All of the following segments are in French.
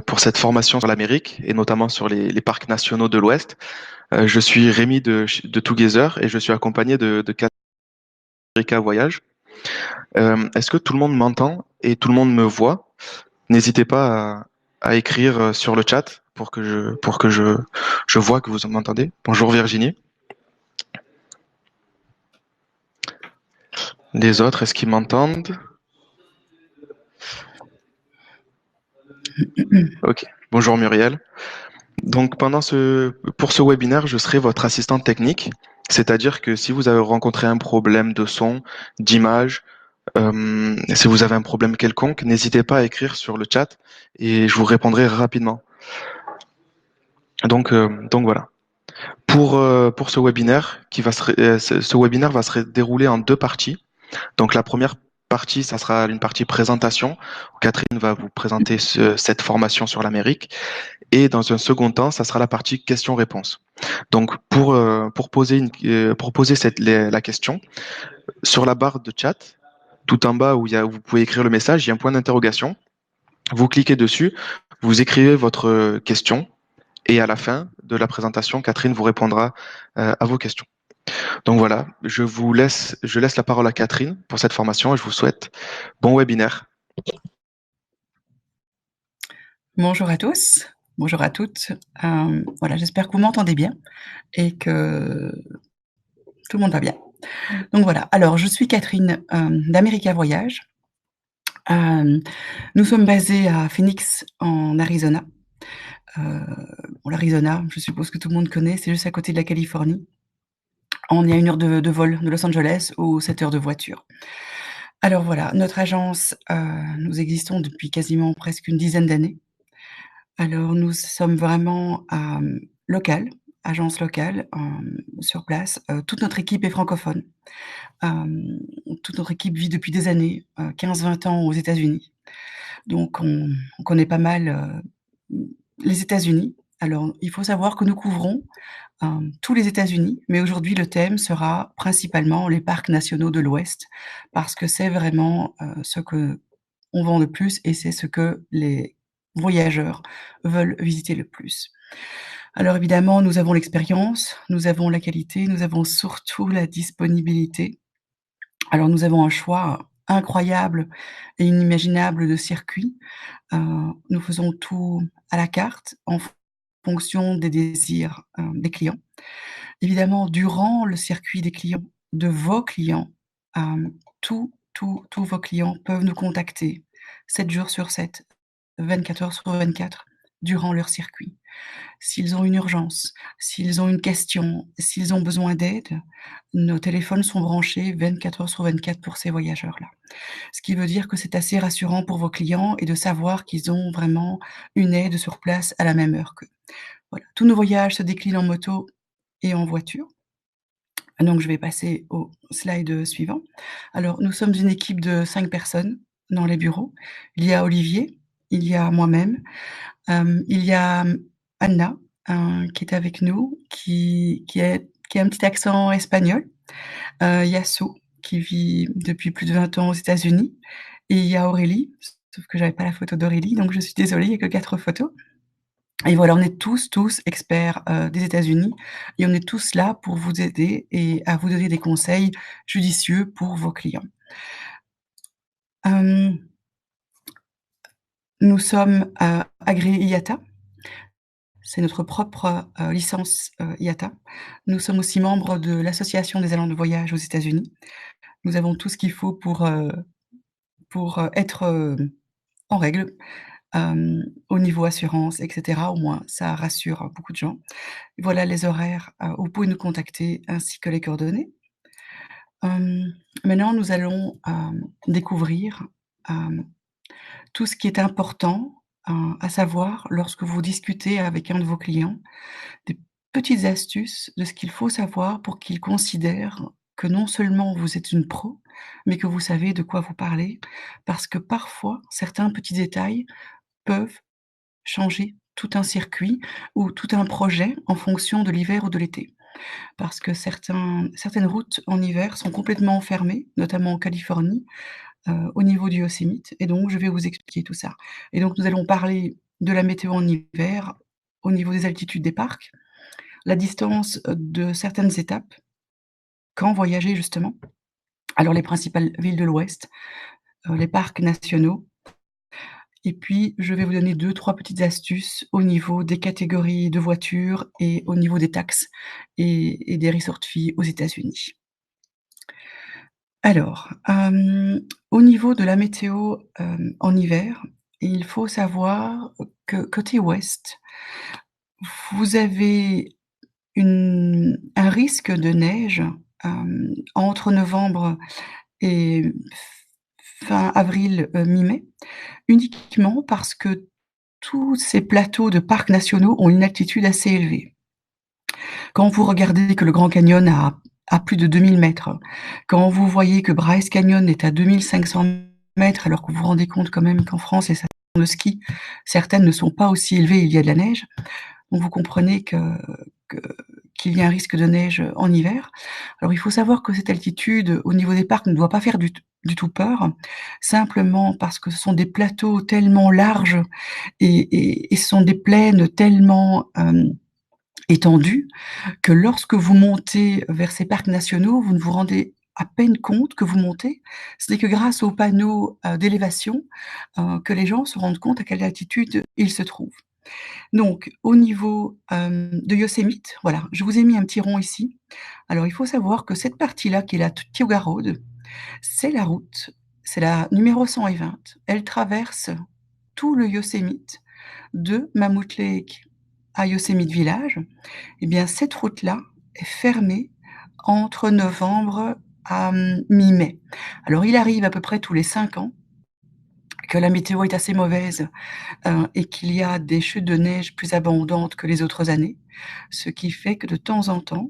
pour cette formation sur l'Amérique et notamment sur les parcs nationaux de l'Ouest. Je suis Rémi de Together et je suis accompagné de Katrika Voyage. Est-ce que tout le monde m'entend et tout le monde me voit? N'hésitez pas à écrire sur le chat pour que je vois que vous m'entendez. Bonjour Virginie. Les autres, est-ce qu'ils m'entendent? Ok. Bonjour Muriel. Donc pour ce webinaire, je serai votre assistante technique. C'est-à-dire que si vous avez rencontré un problème de son, d'image, si vous avez un problème quelconque, n'hésitez pas à écrire sur le chat et je vous répondrai rapidement. Donc voilà. Pour ce webinaire ce webinaire va se dérouler en deux parties. Donc la première partie, ça sera une partie présentation. Catherine va vous présenter cette formation sur l'Amérique. Et dans un second temps, ça sera la partie questions-réponses. Donc pour poser la question, sur la barre de chat, tout en bas où vous pouvez écrire le message, il y a un point d'interrogation. Vous cliquez dessus, vous écrivez votre question et à la fin de la présentation, Catherine vous répondra à vos questions. Donc voilà, je laisse la parole à Catherine pour cette formation et je vous souhaite bon webinaire. Bonjour à tous, bonjour à toutes. Voilà, j'espère que vous m'entendez bien et que tout le monde va bien. Donc voilà, alors je suis Catherine d'America Voyage. Nous sommes basés à Phoenix, en Arizona. Bon, l'Arizona, je suppose que tout le monde connaît, c'est juste à côté de la Californie. On est à 1 heure de vol de Los Angeles ou 7 heures de voiture. Alors voilà, notre agence, nous existons depuis quasiment presque une dizaine d'années. Alors nous sommes vraiment, locales, agence locale, sur place. Toute notre équipe est francophone. Toute notre équipe vit depuis des années, 15-20 ans aux États-Unis. Donc on connaît pas mal, les États-Unis. Alors il faut savoir que nous couvrons, tous les États-Unis, mais aujourd'hui le thème sera principalement les parcs nationaux de l'Ouest parce que c'est vraiment, ce qu'on vend le plus et c'est ce que les voyageurs veulent visiter le plus. Alors évidemment, nous avons l'expérience, nous avons la qualité, nous avons surtout la disponibilité. Alors nous avons un choix incroyable et inimaginable de circuits. Nous faisons tout à la carte en fonction des désirs, des clients. Évidemment, durant le circuit des clients, de vos clients, tous vos clients peuvent nous contacter 7 jours sur 7, 24 heures sur 24 durant leur circuit. S'ils ont une urgence, s'ils ont une question, s'ils ont besoin d'aide, nos téléphones sont branchés 24 heures sur 24 pour ces voyageurs-là. Ce qui veut dire que c'est assez rassurant pour vos clients et de savoir qu'ils ont vraiment une aide sur place à la même heure qu'eux. Voilà, tous nos voyages se déclinent en moto et en voiture. Donc je vais passer au slide suivant. Alors nous sommes une équipe de 5 personnes dans les bureaux. Il y a Olivier, il y a moi-même, il y a, Anna, qui est avec nous, qui a un petit accent espagnol. Il y a Sue, qui vit depuis plus de 20 ans aux États-Unis et il y a Aurélie, sauf que j'avais pas la photo d'Aurélie, donc je suis désolée, il y a que 4 photos. Et voilà, on est tous experts, des États-Unis et on est tous là pour vous aider et à vous donner des conseils judicieux pour vos clients. Hem, nous sommes, agréés IATA, c'est notre propre, licence, IATA. Nous sommes aussi membres de l'association des agents de voyage aux États-Unis. Nous avons tout ce qu'il faut pour être, en règle, au niveau assurance et cetera. Au moins ça rassure beaucoup de gens. Voilà les horaires, où vous pouvez nous contacter ainsi que les coordonnées. Maintenant nous allons, découvrir, hem, tout ce qui est important, à savoir lorsque vous discutez avec un de vos clients, des petites astuces de ce qu'il faut savoir pour qu'il considère que non seulement vous êtes une pro, mais que vous savez de quoi vous parlez. Parce que parfois, certains petits détails peuvent changer tout un circuit ou tout un projet en fonction de l'hiver ou de l'été. Parce que certaines routes en hiver sont complètement fermées, notamment en Californie, au niveau du Yosemite et donc je vais vous expliquer tout ça. Et donc nous allons parler de la météo en hiver, au niveau des altitudes des parcs, la distance, de certaines étapes, quand voyager justement. Alors les principales villes de l'Ouest, les parcs nationaux et puis je vais vous donner 2-3 petites astuces au niveau des catégories de voitures et au niveau des taxes et des resort fees aux États-Unis. Alors, au niveau de la météo, en hiver, il faut savoir que côté ouest, vous avez un risque de neige, entre novembre et fin avril, mi-mai, uniquement parce que tous ces plateaux de parcs nationaux ont une altitude assez élevée. Quand vous regardez que le Grand Canyon a plus de 2 000 mètres, quand vous voyez que Bryce Canyon est à 2 500 mètres, alors que vous vous rendez compte quand même qu'en France, les stations de ski, certaines ne sont pas aussi élevées, il y a de la neige. Donc vous comprenez que qu'il y a un risque de neige en hiver. Alors il faut savoir que cette altitude, au niveau des parcs, ne doit pas faire du tout peur, simplement parce que ce sont des plateaux tellement larges et ce sont des plaines tellement, étendues que lorsque vous montez vers ces parcs nationaux, vous ne vous rendez à peine compte que vous montez. Ce n'est que grâce aux panneaux, d'élévation, que les gens se rendent compte à quelle altitude ils se trouvent. Donc au niveau, de Yosemite, voilà, je vous ai mis un petit rond ici. Alors il faut savoir que cette partie-là qui est la Tioga Road, c'est la route, c'est la numéro 120. Elle traverse tout le Yosemite de Mammoth Lake à Yosemite Village. Et bien cette route-là est fermée entre novembre à, mi-mai. Alors il arrive à peu près tous les 5 ans que la météo est assez mauvaise, et qu'il y a des chutes de neige plus abondantes que les autres années, ce qui fait que de temps en temps,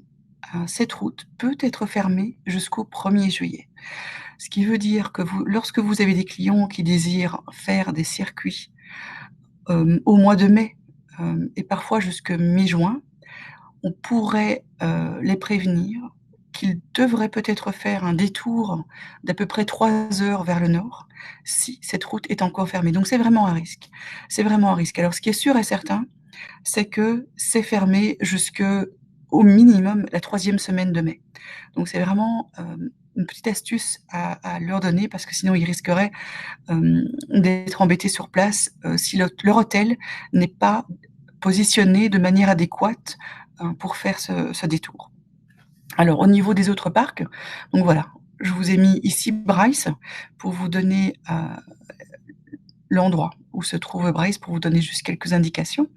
cette route peut être fermée jusqu'au 1er juillet. Ce qui veut dire que lorsque vous avez des clients qui désirent faire des circuits, au mois de mai, et parfois jusque mi-juin, on pourrait, les prévenir qu'ils devraient peut-être faire un détour d'à peu près 3 heures vers le nord, si cette route est encore fermée. Donc c'est vraiment un risque. C'est vraiment un risque. Alors ce qui est sûr et certain, c'est que c'est fermé jusqu'au minimum la 3e semaine de mai. Donc c'est vraiment, une petite astuce à leur donner parce que sinon ils risqueraient, d'être embêtés sur place, si leur hôtel n'est pas positionné de manière adéquate, pour faire ce détour. Alors au niveau des autres parcs, donc voilà, je vous ai mis ici Bryce pour vous donner, l'endroit où se trouve Bryce pour vous donner juste quelques indications.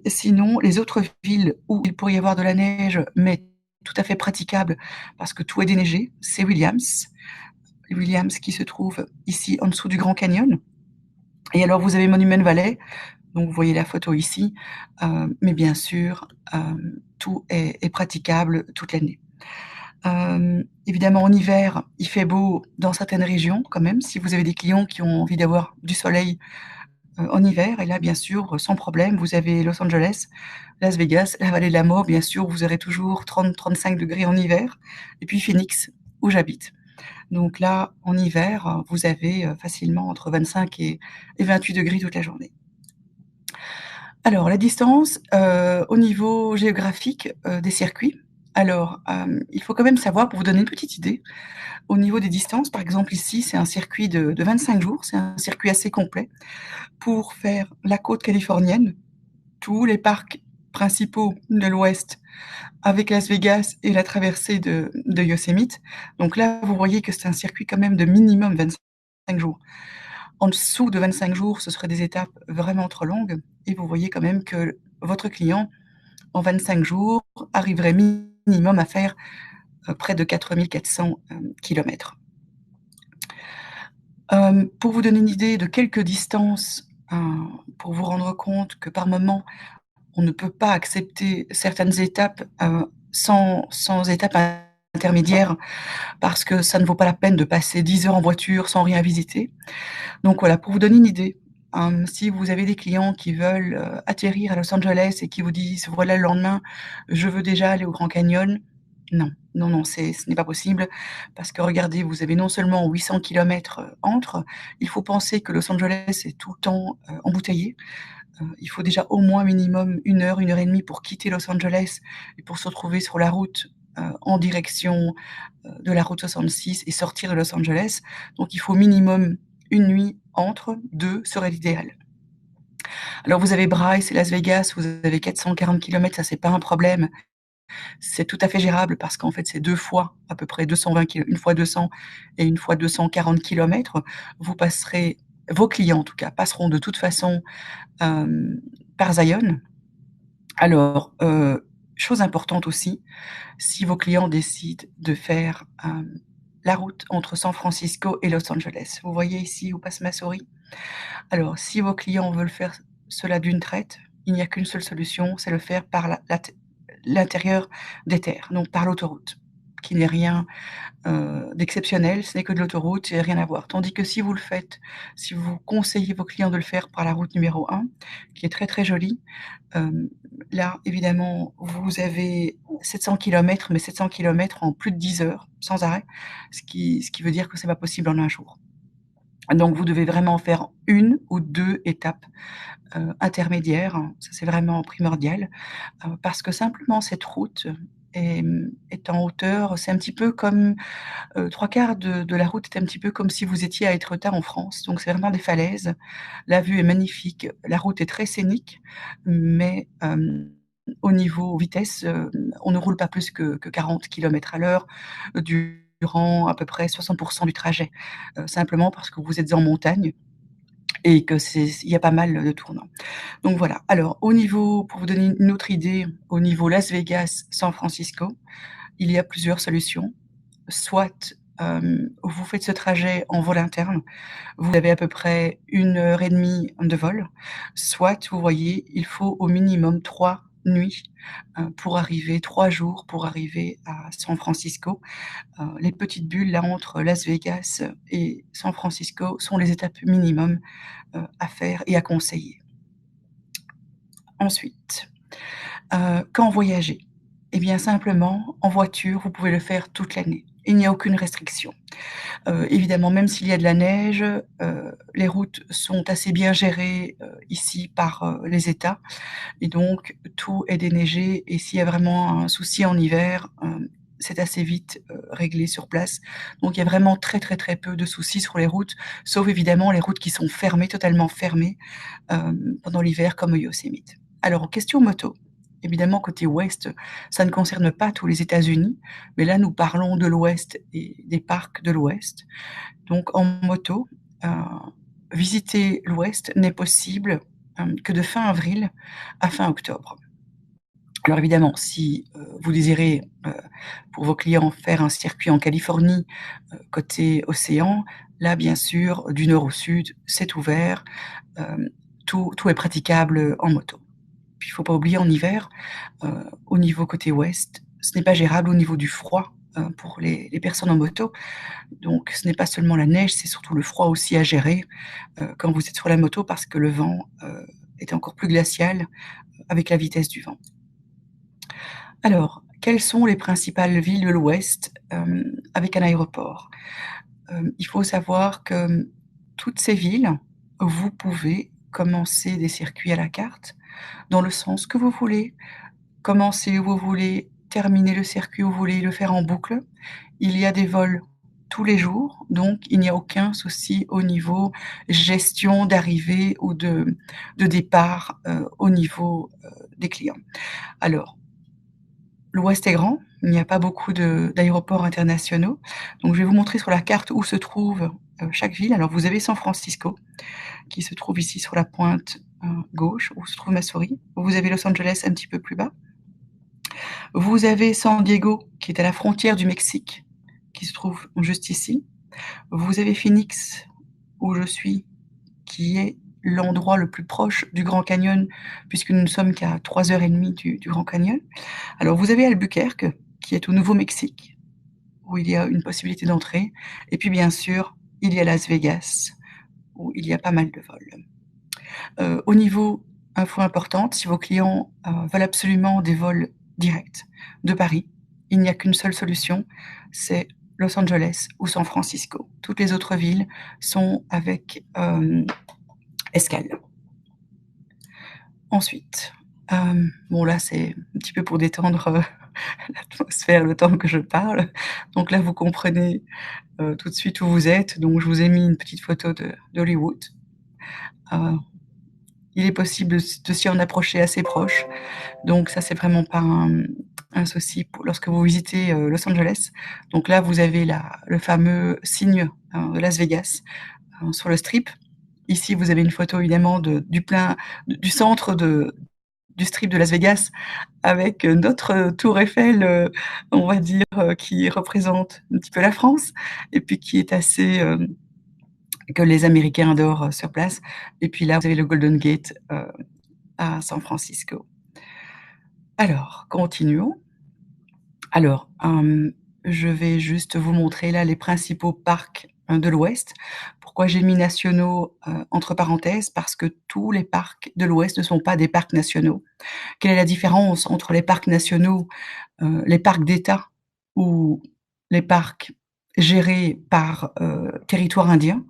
Sinon les autres villes où il pourrait y avoir de la neige, mais tout à fait praticable parce que tout est déneigé, c'est Williams. Williams qui se trouve ici en dessous du Grand Canyon. Et alors vous avez Monument Valley, donc vous voyez la photo ici, mais bien sûr, tout est praticable toute l'année. Évidemment en hiver, il fait beau dans certaines régions quand même, si vous avez des clients qui ont envie d'avoir du soleil, en hiver et là bien sûr, sans problème, vous avez Los Angeles, Las Vegas, la vallée de la mort, bien sûr, vous aurez toujours 30-35 degrés en hiver et puis Phoenix, où j'habite. Donc là, en hiver, vous avez, facilement entre 25 et 28 degrés toute la journée. Alors la distance, au niveau géographique, des circuits. Alors, il faut quand même savoir, pour vous donner une petite idée, au niveau des distances, par exemple ici, c'est un circuit de 25 jours, c'est un circuit assez complet pour faire la côte californienne, tous les parcs principaux de l'Ouest avec Las Vegas et la traversée de Yosemite. Donc là, vous voyez que c'est un circuit quand même de minimum 25 jours. En dessous de 25 jours, ce seraient des étapes vraiment trop longues et vous voyez quand même que votre client, en 25 jours, arriverait minimum à faire, près de 4 400 kilomètres. Pour vous donner une idée de quelques distances, pour vous rendre compte que par moment, on ne peut pas accepter certaines étapes, sans étape intermédiaire parce que ça ne vaut pas la peine de passer 10 heures en voiture sans rien visiter. Donc voilà, pour vous donner une idée, si vous avez des clients qui veulent, atterrir à Los Angeles et qui vous disent: «Voilà, le lendemain, je veux déjà aller au Grand Canyon», Non, non, non, ce n'est pas possible parce que regardez, vous avez non seulement 800 kilomètres entre, il faut penser que Los Angeles est tout le temps embouteillé. Il faut déjà au moins minimum 1 heure et demie pour quitter Los Angeles et pour se retrouver sur la route en direction de la route 66 et sortir de Los Angeles. Donc il faut minimum une nuit entre, 2 serait l'idéal. Alors vous avez Bryce et Las Vegas, vous avez 440 kilomètres, ça c'est pas un problème. C'est tout à fait gérable parce qu'en fait c'est 2 fois à peu près 220 km, une fois 200 et une fois 240 kilomètres. Vous passerez, vos clients en tout cas, passeront de toute façon par Zion. Alors, chose importante aussi, si vos clients décident de faire la route entre San Francisco et Los Angeles. Vous voyez ici où passe ma souris? Alors, si vos clients veulent faire cela d'une traite, il n'y a qu'une seule solution, c'est le faire par l'intérieur des terres, donc par l'autoroute, qui n'est rien d'exceptionnel, ce n'est que de l'autoroute, et rien à voir. Tandis que si vous le faites, si vous conseillez vos clients de le faire par la route numéro 1, qui est très très jolie, là évidemment vous avez 700 kilomètres, mais 700 kilomètres en plus de 10 heures, sans arrêt, ce qui veut dire que c'est pas possible en un jour. Donc vous devez vraiment faire 1 ou 2 étapes intermédiaires, ça c'est vraiment primordial, parce que simplement cette route est en hauteur, c'est un petit peu comme 3/4 de la route est un petit peu comme si vous étiez à Étretat en France, donc c'est vraiment des falaises. La vue est magnifique, la route est très scénique, mais au niveau vitesse, on ne roule pas plus que 40 kilomètres à l'heure durant à peu près 60% du trajet, simplement parce que vous êtes en montagne et que il y a pas mal de tournants. Donc voilà. Alors au niveau, pour vous donner une autre idée, au niveau Las Vegas, San Francisco, il y a plusieurs solutions. Soit vous faites ce trajet en vol interne, vous avez à peu près 1 heure et demie de vol. Soit, vous voyez, il faut au minimum 3 nuits pour arriver, 3 jours pour arriver à San Francisco. Les petites bulles là entre Las Vegas et San Francisco sont les étapes minimum à faire et à conseiller. Ensuite, quand voyager? Eh bien simplement, en voiture, vous pouvez le faire toute l'année. Il n'y a aucune restriction. Évidemment, même s'il y a de la neige, les routes sont assez bien gérées ici par les États et donc tout est déneigé et s'il y a vraiment un souci en hiver, c'est assez vite réglé sur place. Donc il y a vraiment très, très, très peu de soucis sur les routes, sauf évidemment les routes qui sont fermées, totalement fermées, pendant l'hiver comme au Yosemite. Alors, question moto. Évidemment, côté ouest, ça ne concerne pas tous les États-Unis, mais là, nous parlons de l'ouest et des parcs de l'ouest. Donc, en moto, visiter l'ouest n'est possible que de fin avril à fin octobre. Alors évidemment, si vous désirez pour vos clients faire un circuit en Californie côté océan, là bien sûr, du nord au sud, c'est ouvert, tout est praticable en moto. Puis il ne faut pas oublier en hiver, au niveau côté ouest, ce n'est pas gérable au niveau du froid pour les personnes en moto. Donc ce n'est pas seulement la neige, c'est surtout le froid aussi à gérer quand vous êtes sur la moto parce que le vent est encore plus glacial avec la vitesse du vent. Alors, quelles sont les principales villes de l'Ouest avec un aéroport? Il faut savoir que toutes ces villes, vous pouvez commencer des circuits à la carte, dans le sens que vous voulez, commencer où vous voulez, terminer le circuit où vous voulez, le faire en boucle. Il y a des vols tous les jours, donc il n'y a aucun souci au niveau gestion d'arrivée ou de départ au niveau des clients. Alors, l'Ouest est grand, il n'y a pas beaucoup d'aéroports internationaux. Donc, je vais vous montrer sur la carte où se trouve chaque ville. Alors, vous avez San Francisco, qui se trouve ici sur la pointe gauche, où se trouve ma souris. Vous avez Los Angeles un petit peu plus bas. Vous avez San Diego, qui est à la frontière du Mexique, qui se trouve juste ici. Vous avez Phoenix, où je suis, qui est l'endroit le plus proche du Grand Canyon, puisque nous ne sommes qu'à 3 heures et demie du Grand Canyon. Alors, vous avez Albuquerque, qui est au Nouveau-Mexique, où il y a une possibilité d'entrée. Et puis, bien sûr, il y a Las Vegas, où il y a pas mal de vols. Au niveau info importante, si vos clients veulent absolument des vols directs de Paris, il n'y a qu'une seule solution, c'est Los Angeles ou San Francisco. Toutes les autres villes sont avec escale. Ensuite, bon là c'est un petit peu pour détendre l'atmosphère, le temps que je parle. Donc là, vous comprenez tout de suite où vous êtes. Donc je vous ai mis une petite photo d'Hollywood. Il est possible de s'y en approcher assez proche. Donc ça, c'est vraiment pas un souci lorsque vous visitez Los Angeles. Donc là, vous avez le fameux signe de Las Vegas sur le strip. Ici, vous avez une photo évidemment du centre du strip de Las Vegas avec notre tour Eiffel, on va dire, qui représente un petit peu la France et puis qui est assez que les Américains adorent sur place. Et puis là, vous avez le Golden Gate à San Francisco. Alors, continuons. Alors, je vais juste vous montrer là les principaux parcs de l'Ouest. Pourquoi j'ai mis nationaux entre parenthèses? Parce que tous les parcs de l'Ouest ne sont pas des parcs nationaux. Quelle est la différence entre les parcs nationaux, les parcs d'État ou les parcs gérés par territoire indien?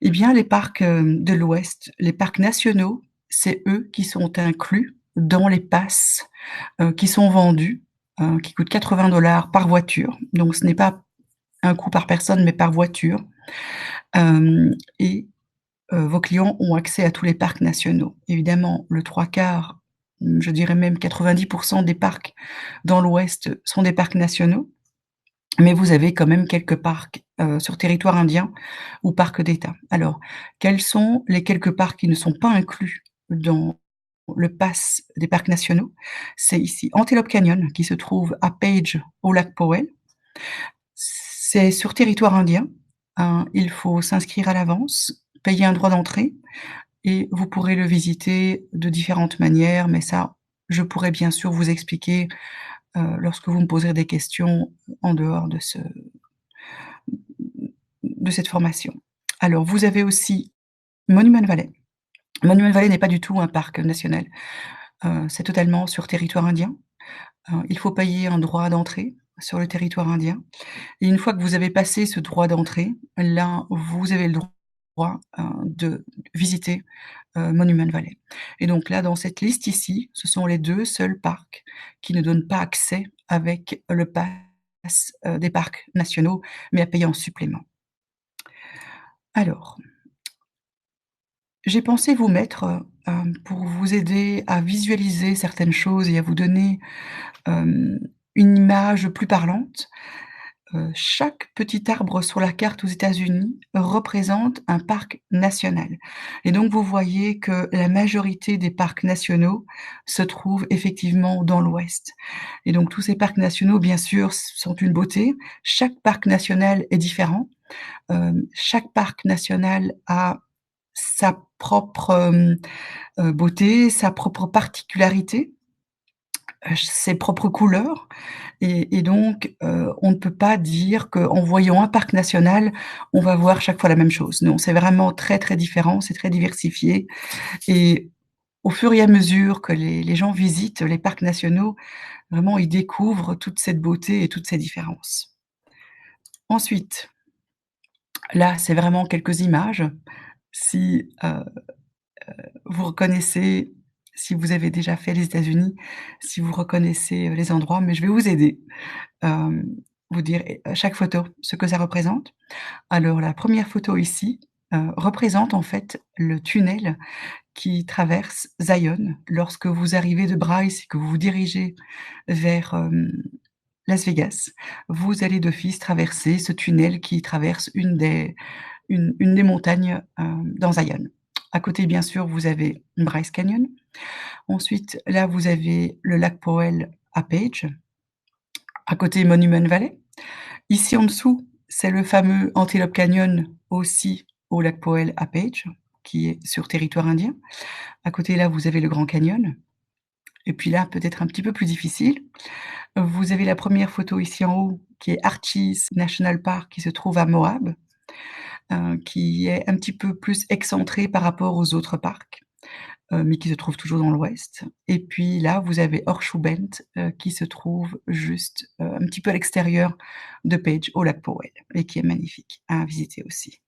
Eh bien, les parcs de l'Ouest, les parcs nationaux, c'est eux qui sont inclus dans les passes qui sont vendus, qui coûtent 80 $ par voiture. Donc ce n'est pas un coût par personne, mais par voiture. Et vos clients ont accès à tous les parcs nationaux. Évidemment, le 3/4, je dirais même 90% des parcs dans l'Ouest sont des parcs nationaux, mais vous avez quand même quelques parcs sur territoire indien ou parcs d'État. Alors, quels sont les quelques parcs qui ne sont pas inclus dans le pass des parcs nationaux? C'est ici Antelope Canyon qui se trouve à Page au lac Powell. C'est sur territoire indien. Il faut s'inscrire à l'avance, payer un droit d'entrée et vous pourrez le visiter de différentes manières, mais ça, je pourrais bien sûr vous expliquer lorsque vous me poserez des questions en dehors de cette formation. Alors, vous avez aussi Monument Valley. Monument Valley n'est pas du tout un parc national. C'est totalement sur territoire indien. Il faut payer un droit d'entrée sur le territoire indien et une fois que vous avez passé ce droit d'entrée, là, vous avez le droit, de visiter, Monument Valley et donc là, dans cette liste ici, ce sont les 2 seuls parcs qui ne donnent pas accès avec le pass, des parcs nationaux, mais à payer en supplément. Alors, j'ai pensé vous mettre, pour vous aider à visualiser certaines choses et à vous donner, une image plus parlante. Chaque petit arbre sur la carte aux États-Unis représente un parc national et donc vous voyez que la majorité des parcs nationaux se trouvent effectivement dans l'Ouest et donc tous ces parcs nationaux, bien sûr, sont une beauté. Chaque parc national est différent. Chaque parc national a sa propre, beauté, sa propre particularité, ses propres couleurs et donc on ne peut pas dire qu'en voyant un parc national, on va voir chaque fois la même chose. Non, c'est vraiment très, très différent, c'est très diversifié et au fur et à mesure que les gens visitent les parcs nationaux, vraiment ils découvrent toute cette beauté et toutes ces différences. Ensuite, là, c'est vraiment quelques images. Si, vous reconnaissez, si vous avez déjà fait les États-Unis, si vous reconnaissez, les endroits, mais je vais vous aider. Vous dire chaque photo, ce que ça représente. Alors la première photo ici, représente en fait le tunnel qui traverse Zion lorsque vous arrivez de Bryce et que vous vous dirigez vers, Las Vegas. Vous allez d'office traverser ce tunnel qui traverse une des montagnes, dans Zion. À côté, bien sûr, vous avez Bryce Canyon. Ensuite, là, vous avez le lac Powell à Page. À côté, Monument Valley. Ici, en dessous, c'est le fameux Antelope Canyon, aussi au lac Powell à Page, qui est sur territoire indien. À côté, là, vous avez le Grand Canyon. Et puis là, peut-être un petit peu plus difficile, vous avez la première photo ici en haut, qui est Arches National Park, qui se trouve à Moab, qui est un petit peu plus excentré par rapport aux autres parcs. mais qui se trouve toujours dans l'ouest. Et puis là, vous avez Horshubent, qui se trouve juste, un petit peu à l'extérieur de Page, au lac Powell, et qui est magnifique à visiter aussi.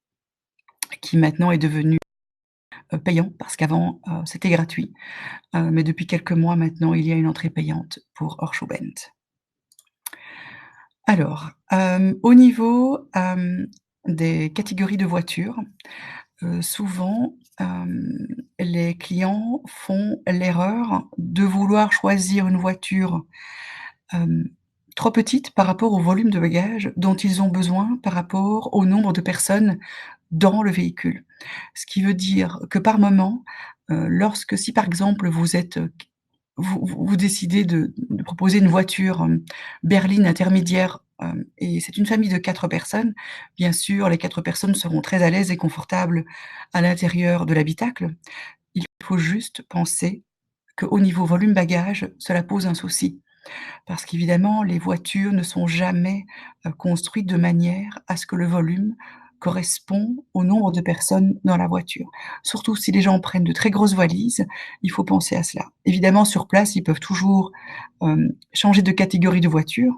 Qui maintenant est devenu, payant parce qu'avant, c'était gratuit, mais depuis quelques mois maintenant, il y a une entrée payante pour Horshubent. Alors, au niveau, des catégories de voitures, souvent, les clients font l'erreur de vouloir choisir une voiture, hem, trop petite par rapport au volume de bagages dont ils ont besoin par rapport au nombre de personnes dans le véhicule. Ce qui veut dire que par moment, lorsque si par exemple vous êtes, vous décidez de proposer une voiture, berline intermédiaire, et c'est une famille de 4 personnes. Bien sûr, les 4 personnes seront très à l'aise et confortables à l'intérieur de l'habitacle. Il faut juste penser qu'au niveau volume bagages, cela pose un souci. Parce qu'évidemment, les voitures ne sont jamais, construites de manière à ce que le volume correspond au nombre de personnes dans la voiture. Surtout si les gens prennent de très grosses valises, il faut penser à cela. Évidemment, sur place, ils peuvent toujours, changer de catégorie de voiture,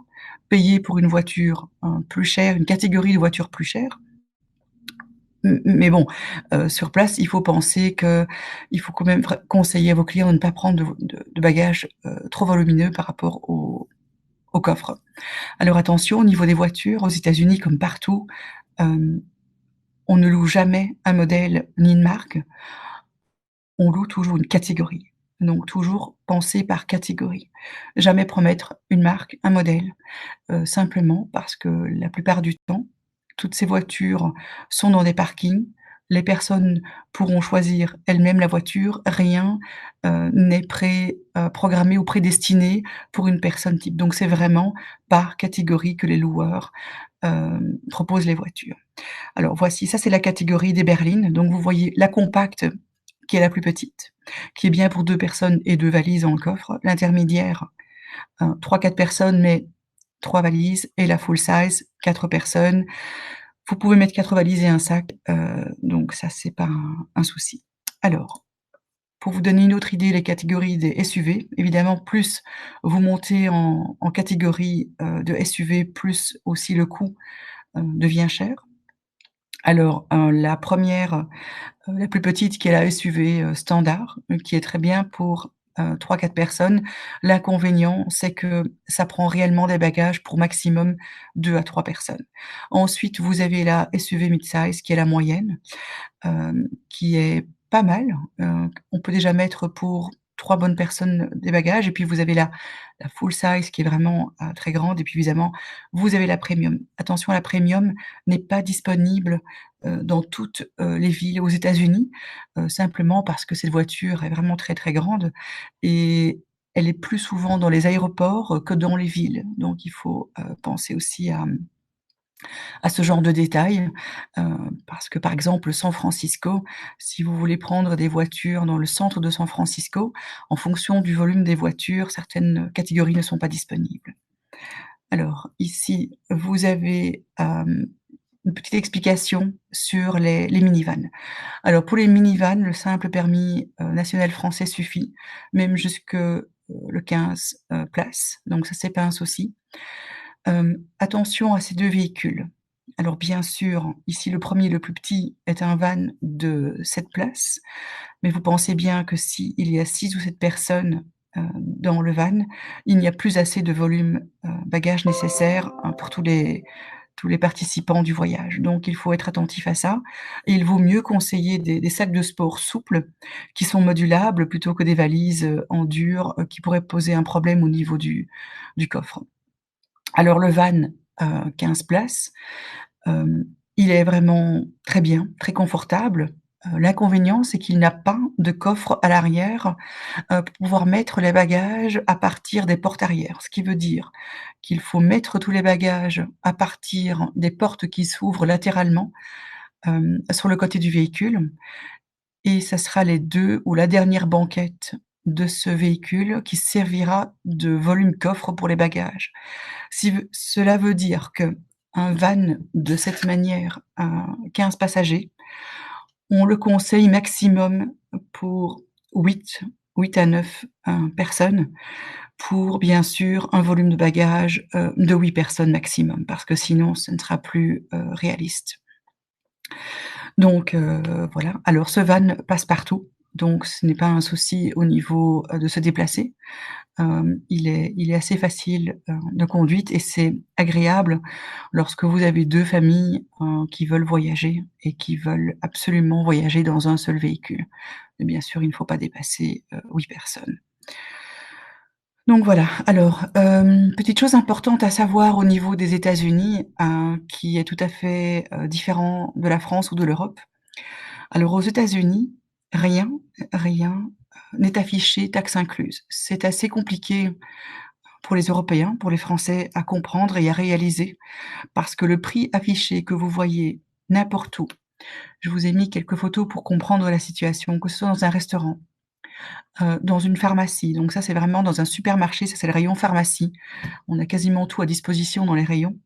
payer pour une voiture, plus chère, une catégorie de voiture plus chère. Mais bon, sur place, il faut penser qu'il faut quand même conseiller à vos clients de ne pas prendre de bagages, trop volumineux par rapport au coffre. Alors attention, au niveau des voitures, aux États-Unis comme partout, hem, on ne loue jamais un modèle ni une marque, on loue toujours une catégorie. Donc toujours penser par catégorie. Jamais promettre une marque, un modèle, simplement parce que la plupart du temps, toutes ces voitures sont dans des parkings. Les personnes pourront choisir elles-mêmes la voiture. Rien, n'est programmé ou prédestiné pour une personne type. Donc c'est vraiment par catégorie que les loueurs, proposent les voitures. Alors voici, ça c'est la catégorie des berlines. Donc vous voyez la compacte qui est la plus petite, qui est bien pour 2 personnes et 2 valises dans le coffre. L'intermédiaire, 3-4 personnes, mais 3 valises, et la full size, 4 personnes. Vous pouvez mettre 4 valises et un sac, donc ça, c'est pas un souci. Alors, pour vous donner une autre idée, les catégories des SUV, évidemment, plus vous montez en catégorie, de SUV, plus aussi le coût, devient cher. Alors, la première, la plus petite qui est la SUV, standard, qui est très bien pour, 3-4 personnes. L'inconvénient, c'est que ça prend réellement des bagages pour maximum 2 à 3 personnes. Ensuite, vous avez la SUV mid-size qui est la moyenne, qui est pas mal. On peut déjà mettre pour 3 bonnes personnes des bagages, et puis vous avez la full size qui est vraiment, très grande, et puis évidemment, vous avez la premium. Attention, la premium n'est pas disponible, dans toutes, les villes aux États-Unis, simplement parce que cette voiture est vraiment très, très grande, et elle est plus souvent dans les aéroports, que dans les villes. Donc il faut, penser aussi à ce genre de détails, heu, parce que, par exemple, San Francisco, si vous voulez prendre des voitures dans le centre de San Francisco, en fonction du volume des voitures, certaines catégories ne sont pas disponibles. Alors ici, vous avez, une petite explication sur les minivans. Alors pour les minivans, le simple permis, national français suffit, même jusque, le 15, places, donc ça, c'est pas un souci. Attention à ces 2 véhicules. Alors bien sûr, ici le premier, le plus petit, est un van de 7 places, mais vous pensez bien que s'il y a 6 ou 7 personnes, dans le van, il n'y a plus assez de volume, bagages nécessaire, pour tous les participants du voyage. Donc il faut être attentif à ça, et il vaut mieux conseiller des sacs de sport souples qui sont modulables plutôt que des valises, en dur, qui pourraient poser un problème au niveau du coffre. Alors le van, 15 places, il est vraiment très bien, très confortable. L'inconvénient, c'est qu'il n'a pas de coffre à l'arrière, pour pouvoir mettre les bagages à partir des portes arrière. Ce qui veut dire qu'il faut mettre tous les bagages à partir des portes qui s'ouvrent latéralement, sur le côté du véhicule, et ça sera les 2 ou la dernière banquette de ce véhicule qui servira de volume coffre pour les bagages. Si cela veut dire qu'un van de cette manière à 15 passagers, on le conseille maximum pour 8 à 9 personnes pour bien sûr un volume de bagages, de 8 personnes maximum parce que sinon ce ne sera plus, réaliste. Donc voilà. Alors ce van passe partout, donc ce n'est pas un souci au niveau, de se déplacer. Il est assez facile, de conduite et c'est agréable lorsque vous avez 2 familles, qui veulent voyager et qui veulent absolument voyager dans un seul véhicule. Et bien sûr, il ne faut pas dépasser, 8 personnes. Donc voilà. Alors, petite chose importante à savoir au niveau des États-Unis, qui est tout à fait, différent de la France ou de l'Europe. Alors aux États-Unis, rien, rien, n'est affiché taxes incluses. C'est assez compliqué pour les Européens, pour les Français à comprendre et à réaliser parce que le prix affiché que vous voyez n'importe où, je vous ai mis quelques photos pour comprendre la situation, que ce soit dans un restaurant, dans une pharmacie, donc ça c'est vraiment dans un supermarché, ça c'est le rayon pharmacie. On a quasiment tout à disposition dans les rayons,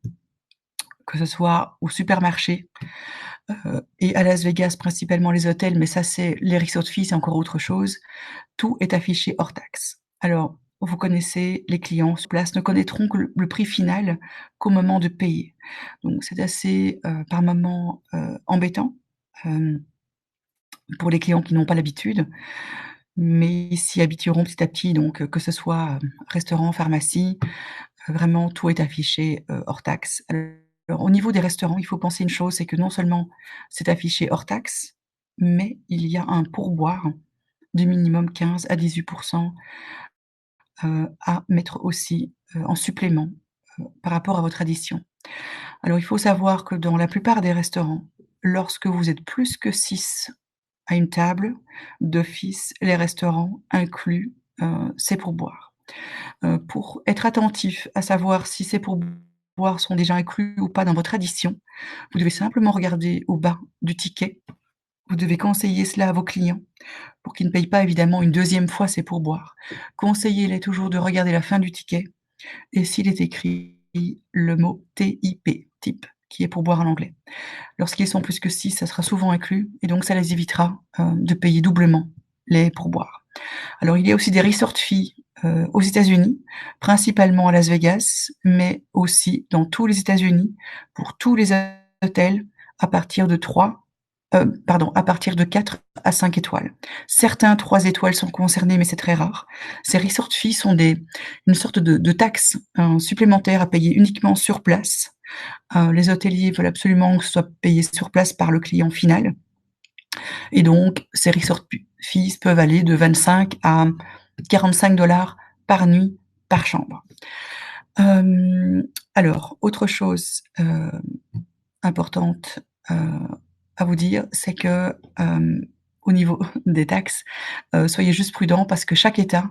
que ce soit au supermarché, et à Las Vegas principalement les hôtels, mais ça c'est les resort fees, c'est encore autre chose. Tout est affiché hors taxe. Alors, vous connaissez les clients sur place ne connaîtront que le prix final qu'au moment de payer. Donc c'est assez, par moments, embêtant, hem, pour les clients qui n'ont pas l'habitude, mais ils s'y habitueront petit à petit donc que ce soit, restaurant, pharmacie, vraiment tout est affiché, hors taxe. Alors au niveau des restaurants, il faut penser une chose, c'est que non seulement c'est affiché hors taxe, mais il y a un pourboire du minimum 15 à 18 à mettre aussi, en supplément, par rapport à votre addition. Alors il faut savoir que dans la plupart des restaurants, lorsque vous êtes plus que 6 à une table, d'office, les restaurants incluent, ces pourboires. Pour être attentif à savoir si ces pourboires sont déjà inclus ou pas dans votre addition, vous devez simplement regarder au bas du ticket. Vous devez conseiller cela à vos clients pour qu'ils ne payent pas évidemment une deuxième fois ces pourboires. Conseillez-les toujours de regarder la fin du ticket et s'il est écrit le mot TIP, type, qui est pourboire en anglais. Lorsqu'ils sont plus que 6, ça sera souvent inclus et donc ça les évitera, de payer doublement les pourboires. Alors il y a aussi des resort fees, aux États-Unis, principalement à Las Vegas, mais aussi dans tous les États-Unis, pour tous les hôtels à partir de 3, à partir de 4 à 5 étoiles. Certains 3 étoiles sont concernés, mais c'est très rare. Ces resort fees sont une sorte de taxe, supplémentaire à payer uniquement sur place. Les hôteliers veulent absolument que ce soit payé sur place par le client final et donc ces resort fees peuvent aller de 25 à 45 par nuit, par chambre. Alors autre chose, importante, à vous dire, c'est que, au niveau des taxes, soyez juste prudents parce que chaque État,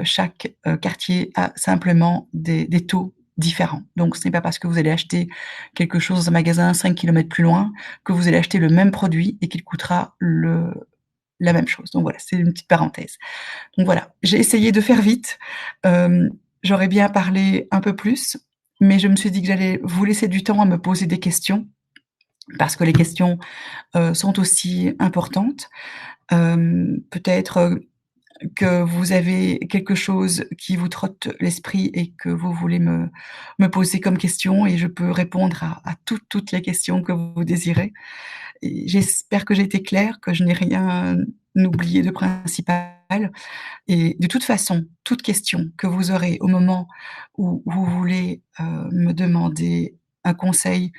chaque, quartier a simplement des taux différents. Donc ce n'est pas parce que vous allez acheter quelque chose dans un magasin 5 kilomètres plus loin que vous allez acheter le même produit et qu'il coûtera la même chose. Donc voilà, c'est une petite parenthèse. Donc voilà, j'ai essayé de faire vite, j'aurais bien parlé un peu plus, mais je me suis dit que j'allais vous laisser du temps à me poser des questions parce que les questions, sont aussi importantes. Peut-être, que vous avez quelque chose qui vous trotte l'esprit et que vous voulez me poser comme question et je peux répondre à toutes les questions que vous désirez et j'espère que j'ai été claire, que je n'ai rien oublié de principal et de toute façon, toute question que vous aurez au moment où vous voulez, me demander un conseil,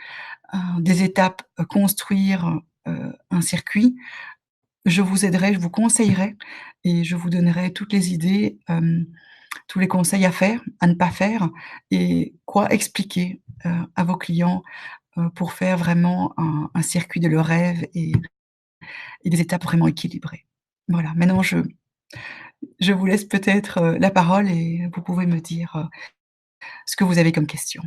des étapes, construire, un circuit, je vous aiderai, je vous conseillerai et je vous donnerai toutes les idées, tous les conseils à faire, à ne pas faire et quoi expliquer, à vos clients, pour faire vraiment un circuit de leurs rêves et des étapes vraiment équilibrées. Voilà, maintenant je vous laisse peut-être, la parole et vous pouvez me dire, ce que vous avez comme question.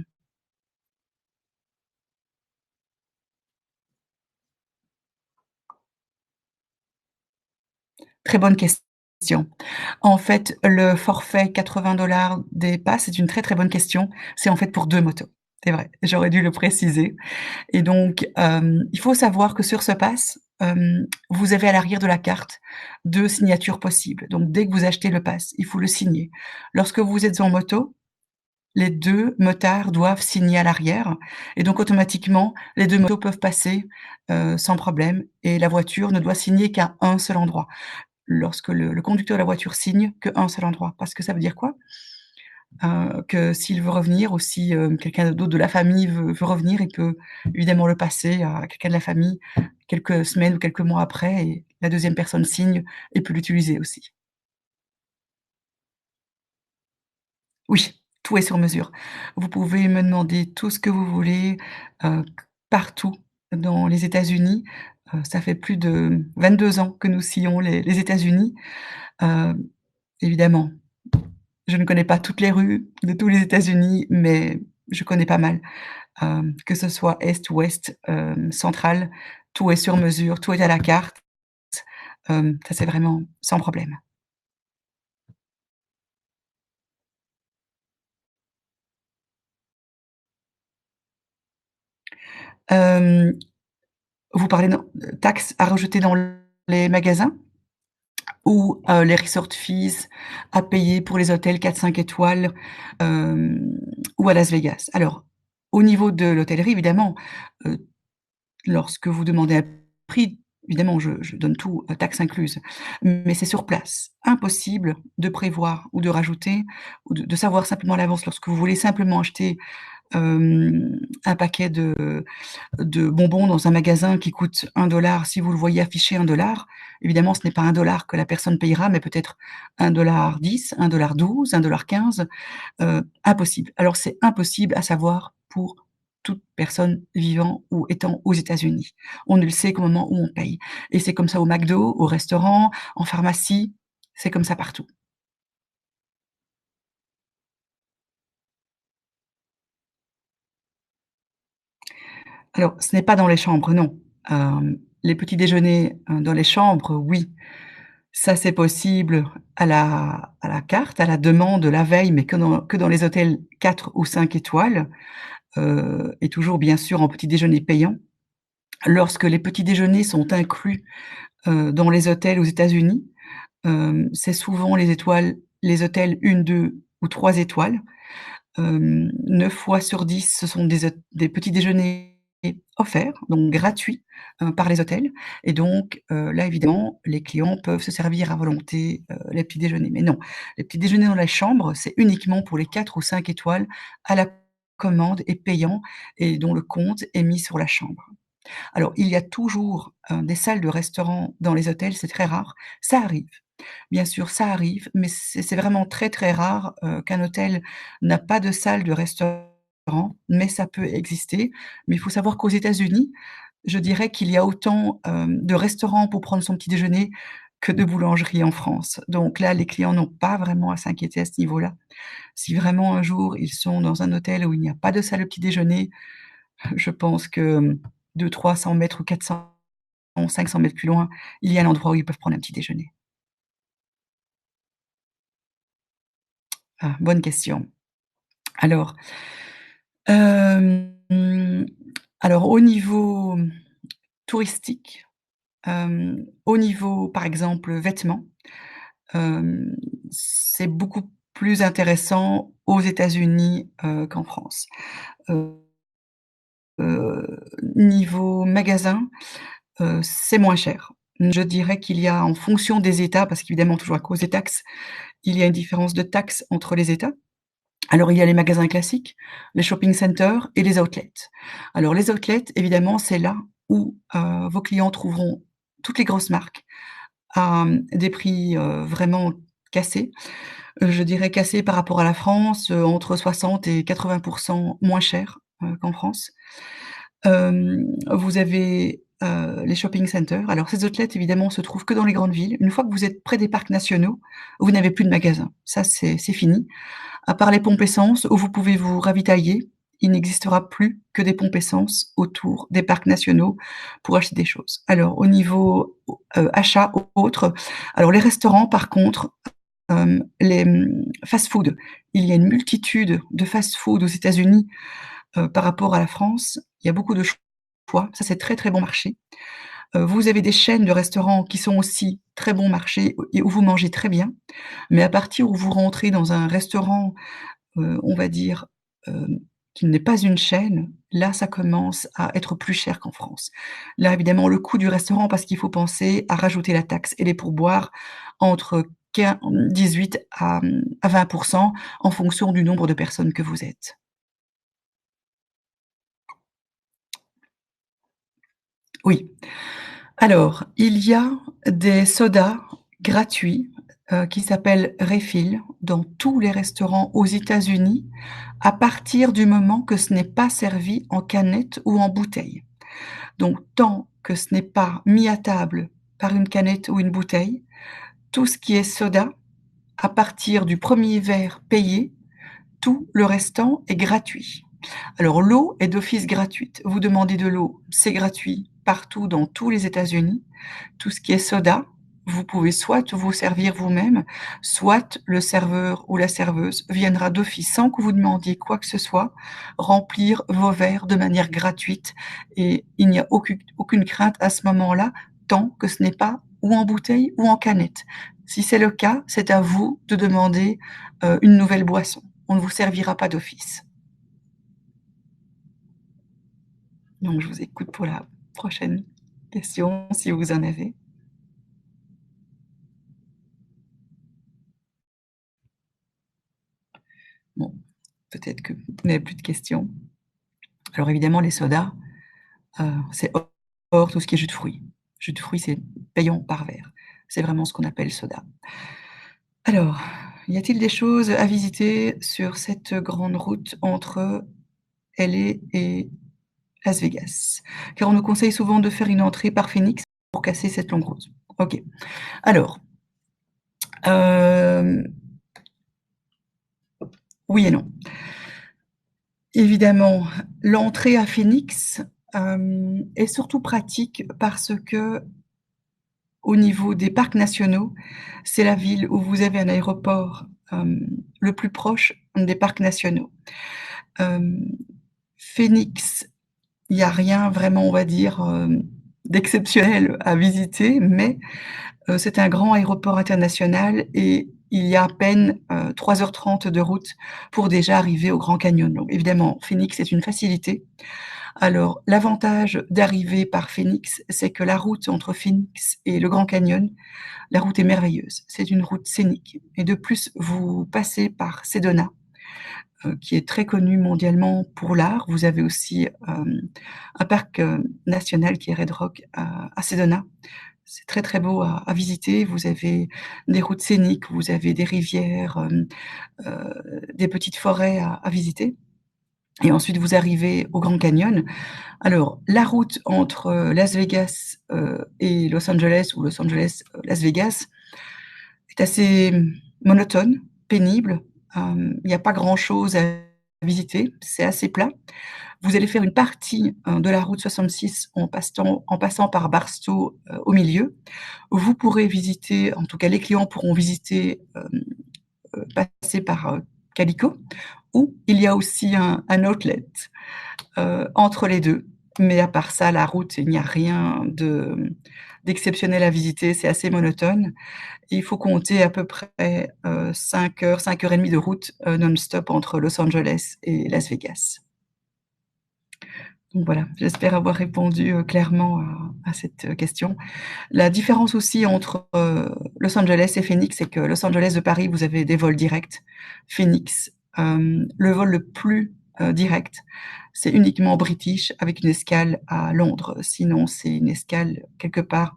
Très bonne question. En fait, le forfait 80 des passes, c'est une très, très bonne question. C'est en fait pour 2 motos. C'est vrai, j'aurais dû le préciser et donc, il faut savoir que sur ce pass, vous avez à l'arrière de la carte 2 signatures possibles. Donc dès que vous achetez le pass, il faut le signer. Lorsque vous êtes en moto, les 2 motards doivent signer à l'arrière et donc automatiquement, les 2 motos peuvent passer, sans problème et la voiture ne doit signer qu'à un seul endroit. Lorsque le conducteur de la voiture signe, qu'un seul endroit. Parce que ça veut dire quoi? Que s'il veut revenir ou si, quelqu'un d'autre de la famille veut revenir, il peut évidemment le passer à quelqu'un de la famille quelques semaines ou quelques mois après et la deuxième personne signe et peut l'utiliser aussi. Oui, tout est sur mesure. Vous pouvez me demander tout ce que vous voulez, partout dans les États-Unis. Ça fait plus de 22 ans que nous sillons les États-Unis. Heu, Évidemment, je ne connais pas toutes les rues de tous les États-Unis, mais je connais pas mal. Que ce soit est, ouest, central, tout est sur mesure, tout est à la carte. Ça c'est vraiment sans problème. Hem, Vous parlez taxes à rejeter dans les magasins ou, les resort fees à payer pour les hôtels 4-5 étoiles, hem, ou à Las Vegas? Alors, au niveau de l'hôtellerie évidemment, heu, lorsque vous demandez un prix, évidemment, je donne tout, taxes incluses. Mais c'est sur place. Impossible de prévoir ou de rajouter ou de savoir simplement à l'avance lorsque vous voulez simplement acheter, un paquet de bonbons dans un magasin qui coûte 1 dollar. Si vous le voyez affiché 1 dollar, évidemment, ce n'est pas 1 dollar que la personne payera, mais peut-être 1,10 $, 1,12 $, 1,15 $. Impossible. Alors c'est impossible à savoir pour toute personne vivant ou étant aux États-Unis. On ne le sait qu'au moment où on paye et c'est comme ça au McDo, au restaurant, en pharmacie, c'est comme ça partout. Alors ce n'est pas dans les chambres, non. Les petits déjeuners, dans les chambres, oui, ça c'est possible à la carte, à la demande la veille, mais que dans les hôtels 4 ou 5 étoiles, et toujours bien sûr en petit déjeuner payant. Lorsque les petits déjeuners sont inclus, dans les hôtels aux États-Unis, c'est souvent les hôtels 1, 2 ou 3 étoiles. 9 fois sur 10, ce sont des petits déjeuners offerts, donc gratuits, par les hôtels et donc là, évidemment, les clients peuvent se servir à volonté, les petits déjeuners. Mais non, les petits déjeuners dans la chambre, c'est uniquement pour les 4 ou 5 étoiles à la commande et payant et dont le compte est mis sur la chambre. Alors, il y a toujours, des salles de restaurant dans les hôtels, c'est très rare. Ça arrive, bien sûr, ça arrive, mais c'est vraiment très, très rare, qu'un hôtel n'a pas de salle de restaurant, mais ça peut exister. Mais il faut savoir qu'aux États-Unis, je dirais qu'il y a autant, de restaurants pour prendre son petit déjeuner que de boulangeries en France. Donc là, les clients n'ont pas vraiment à s'inquiéter à ce niveau-là. Si vraiment un jour ils sont dans un hôtel où il n'y a pas de salle de petit déjeuner, je pense que, 200-300 mètres ou 400-500 mètres plus loin, il y a l'endroit où ils peuvent prendre un petit déjeuner. Ah, bonne question. Alors, hem, alors au niveau touristique, au niveau, par exemple, vêtements, hem, c'est beaucoup plus intéressant aux États-Unis, qu'en France. Heu, Niveau magasin, c'est moins cher. Je dirais qu'il y a en fonction des États, parce qu'évidemment toujours à cause des taxes, il y a une différence de taxes entre les États. Alors il y a les magasins classiques, les shopping centers et les outlets. Alors les outlets, évidemment, c'est là où, vos clients trouveront toutes les grosses marques à, des prix, vraiment cassés. Je dirais cassés par rapport à la France, entre 60 et 80 moins cher, qu'en France. Vous avez, les shopping centers. Alors ces outlets évidemment se trouvent que dans les grandes villes. Une fois que vous êtes près des parcs nationaux, vous n'avez plus de magasins. Ça c'est fini. À part les pompes essence où vous pouvez vous ravitailler, il n'existera plus que des pompes essence autour des parcs nationaux pour acheter des choses. Alors au niveau, achat autres, alors les restaurants par contre, les, fast-food, il y a une multitude de fast-food aux États-Unis, par rapport à la France. Il y a beaucoup de choix, ça c'est très, très bon marché. Vous avez des chaînes de restaurants qui sont aussi très bon marché et où vous mangez très bien, mais à partir où vous rentrez dans un restaurant, on va dire, qui n'est pas une chaîne, là, ça commence à être plus cher qu'en France. Là, évidemment, le coût du restaurant, parce qu'il faut penser à rajouter la taxe et les pourboires entre 18 à 20 en fonction du nombre de personnes que vous êtes. Oui. Alors, il y a des sodas gratuits, qui s'appellent refill dans tous les restaurants aux États-Unis, à partir du moment que ce n'est pas servi en canette ou en bouteille. Donc tant que ce n'est pas mis à table par une canette ou une bouteille, tout ce qui est soda, à partir du premier verre payé, tout le restant est gratuit. Alors l'eau est d'office gratuite. Vous demandez de l'eau, c'est gratuit partout dans tous les États-Unis. Tout ce qui est soda, vous pouvez soit vous servir vous-même, soit le serveur ou la serveuse viendra d'office sans que vous demandiez quoi que ce soit, remplir vos verres de manière gratuite et il n'y a aucune crainte à ce moment-là, tant que ce n'est pas ou en bouteille ou en canette. Si c'est le cas, c'est à vous de demander une nouvelle boisson. On ne vous servira pas d'office. Donc je vous écoute pour la prochaine question, si vous en avez. Bon, peut-être que vous n'avez plus de questions. Alors évidemment, les sodas, c'est hors tout ce qui est jus de fruits. Jus de fruits, c'est payant par verre. C'est vraiment ce qu'on appelle soda. Alors, y a-t-il des choses à visiter sur cette grande route entre LA et Las Vegas? Car on nous conseille souvent de faire une entrée par Phoenix pour casser cette longue route. OK. Alors, oui et non. Évidemment, l'entrée à Phoenix, est surtout pratique parce que au niveau des parcs nationaux, c'est la ville où vous avez un aéroport, le plus proche des parcs nationaux. Phoenix, il y a rien vraiment, on va dire, d'exceptionnel à visiter, mais c'est un grand aéroport international et il y a à peine 3h30 de route pour déjà arriver au Grand Canyon. Donc évidemment, Phoenix est une facilité. Alors l'avantage d'arriver par Phoenix, c'est que la route entre Phoenix et le Grand Canyon, la route est merveilleuse. C'est une route scénique et de plus, vous passez par Sedona, qui est très connu mondialement pour l'art. Vous avez aussi, un parc, national qui est Red Rock à Sedona. C'est très, très beau à visiter. Vous avez des routes scéniques, vous avez des rivières, des petites forêts à visiter et ensuite vous arrivez au Grand Canyon. Alors la route entre, Las Vegas, et Los Angeles ou Los Angeles, Las Vegas est assez monotone, pénible. Il n'y a pas grand-chose à visiter, c'est assez plat. Vous allez faire une partie, de la route 66 en passant par Barstow, au milieu. Vous pourrez visiter, en tout cas les clients pourront visiter, passer par, Calico, où il y a aussi un outlet, entre les 2. Mais à part ça, la route, il n'y a rien d'exceptionnel à visiter, c'est assez monotone. Et il faut compter à peu près, 5 heures, 5 heures et demie de route, non-stop entre Los Angeles et Las Vegas. Donc voilà, j'espère avoir répondu, clairement à cette question. La différence aussi entre, Los Angeles et Phoenix, c'est que Los Angeles de Paris, vous avez des vols directs. Phoenix, le vol le plus, direct, c'est uniquement British avec une escale à Londres. Sinon, c'est une escale quelque part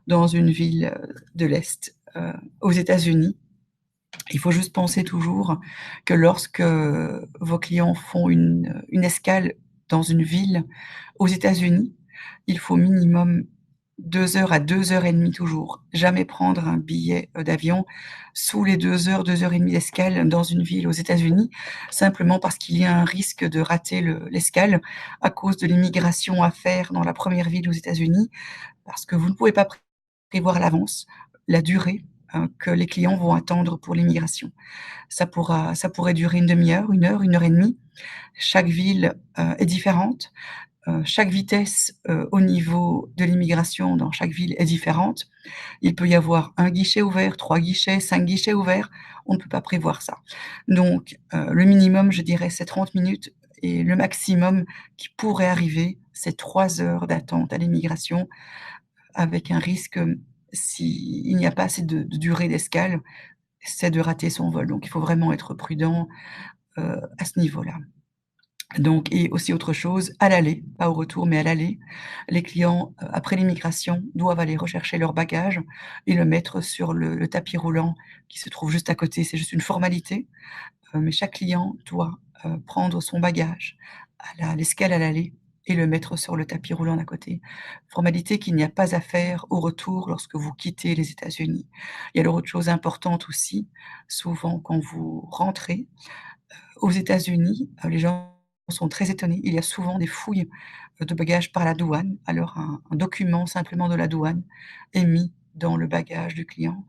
dans une ville, de l'Est, aux États-Unis. Il faut juste penser toujours que lorsque vos clients font une escale dans une ville aux États-Unis, il faut minimum 2 heures à 2 heures et demie toujours. Jamais prendre un billet, d'avion sous les 2 heures et demie d'escale dans une ville aux États-Unis, simplement parce qu'il y a un risque de rater l'escale à cause de l'immigration à faire dans la première ville aux États-Unis, parce que vous ne pouvez pas prévoir à l'avance la durée, que les clients vont attendre pour l'immigration. Ça pourrait durer une demi-heure, 1 heure et demie. Chaque ville, est différente. chaque vitesse, au niveau de l'immigration dans chaque ville est différente. Il peut y avoir 1 guichet ouvert, 3 guichets, 5 guichets ouverts. On ne peut pas prévoir ça. Donc, le minimum, je dirais, c'est 30 minutes et le maximum qui pourrait arriver, c'est 3 heures d'attente à l'immigration avec un risque, s'il n'y a pas assez de durée d'escale, c'est de rater son vol. Donc il faut vraiment être prudent, à ce niveau-là. Donc et aussi autre chose, à l'aller, pas au retour, mais à l'aller, les clients, après l'immigration, doivent aller rechercher leur bagage et le mettre sur le tapis roulant qui se trouve juste à côté. C'est juste une formalité, mais chaque client doit, prendre son bagage à l'escale à l'aller et le mettre sur le tapis roulant d'à côté. Formalité qu'il n'y a pas à faire au retour lorsque vous quittez les États-Unis. Il y a alors autre chose importante aussi, souvent quand vous rentrez, aux États-Unis, les gens sont très étonnés. Il y a souvent des fouilles, de bagages par la douane. Alors un document simplement de la douane est mis dans le bagage du client.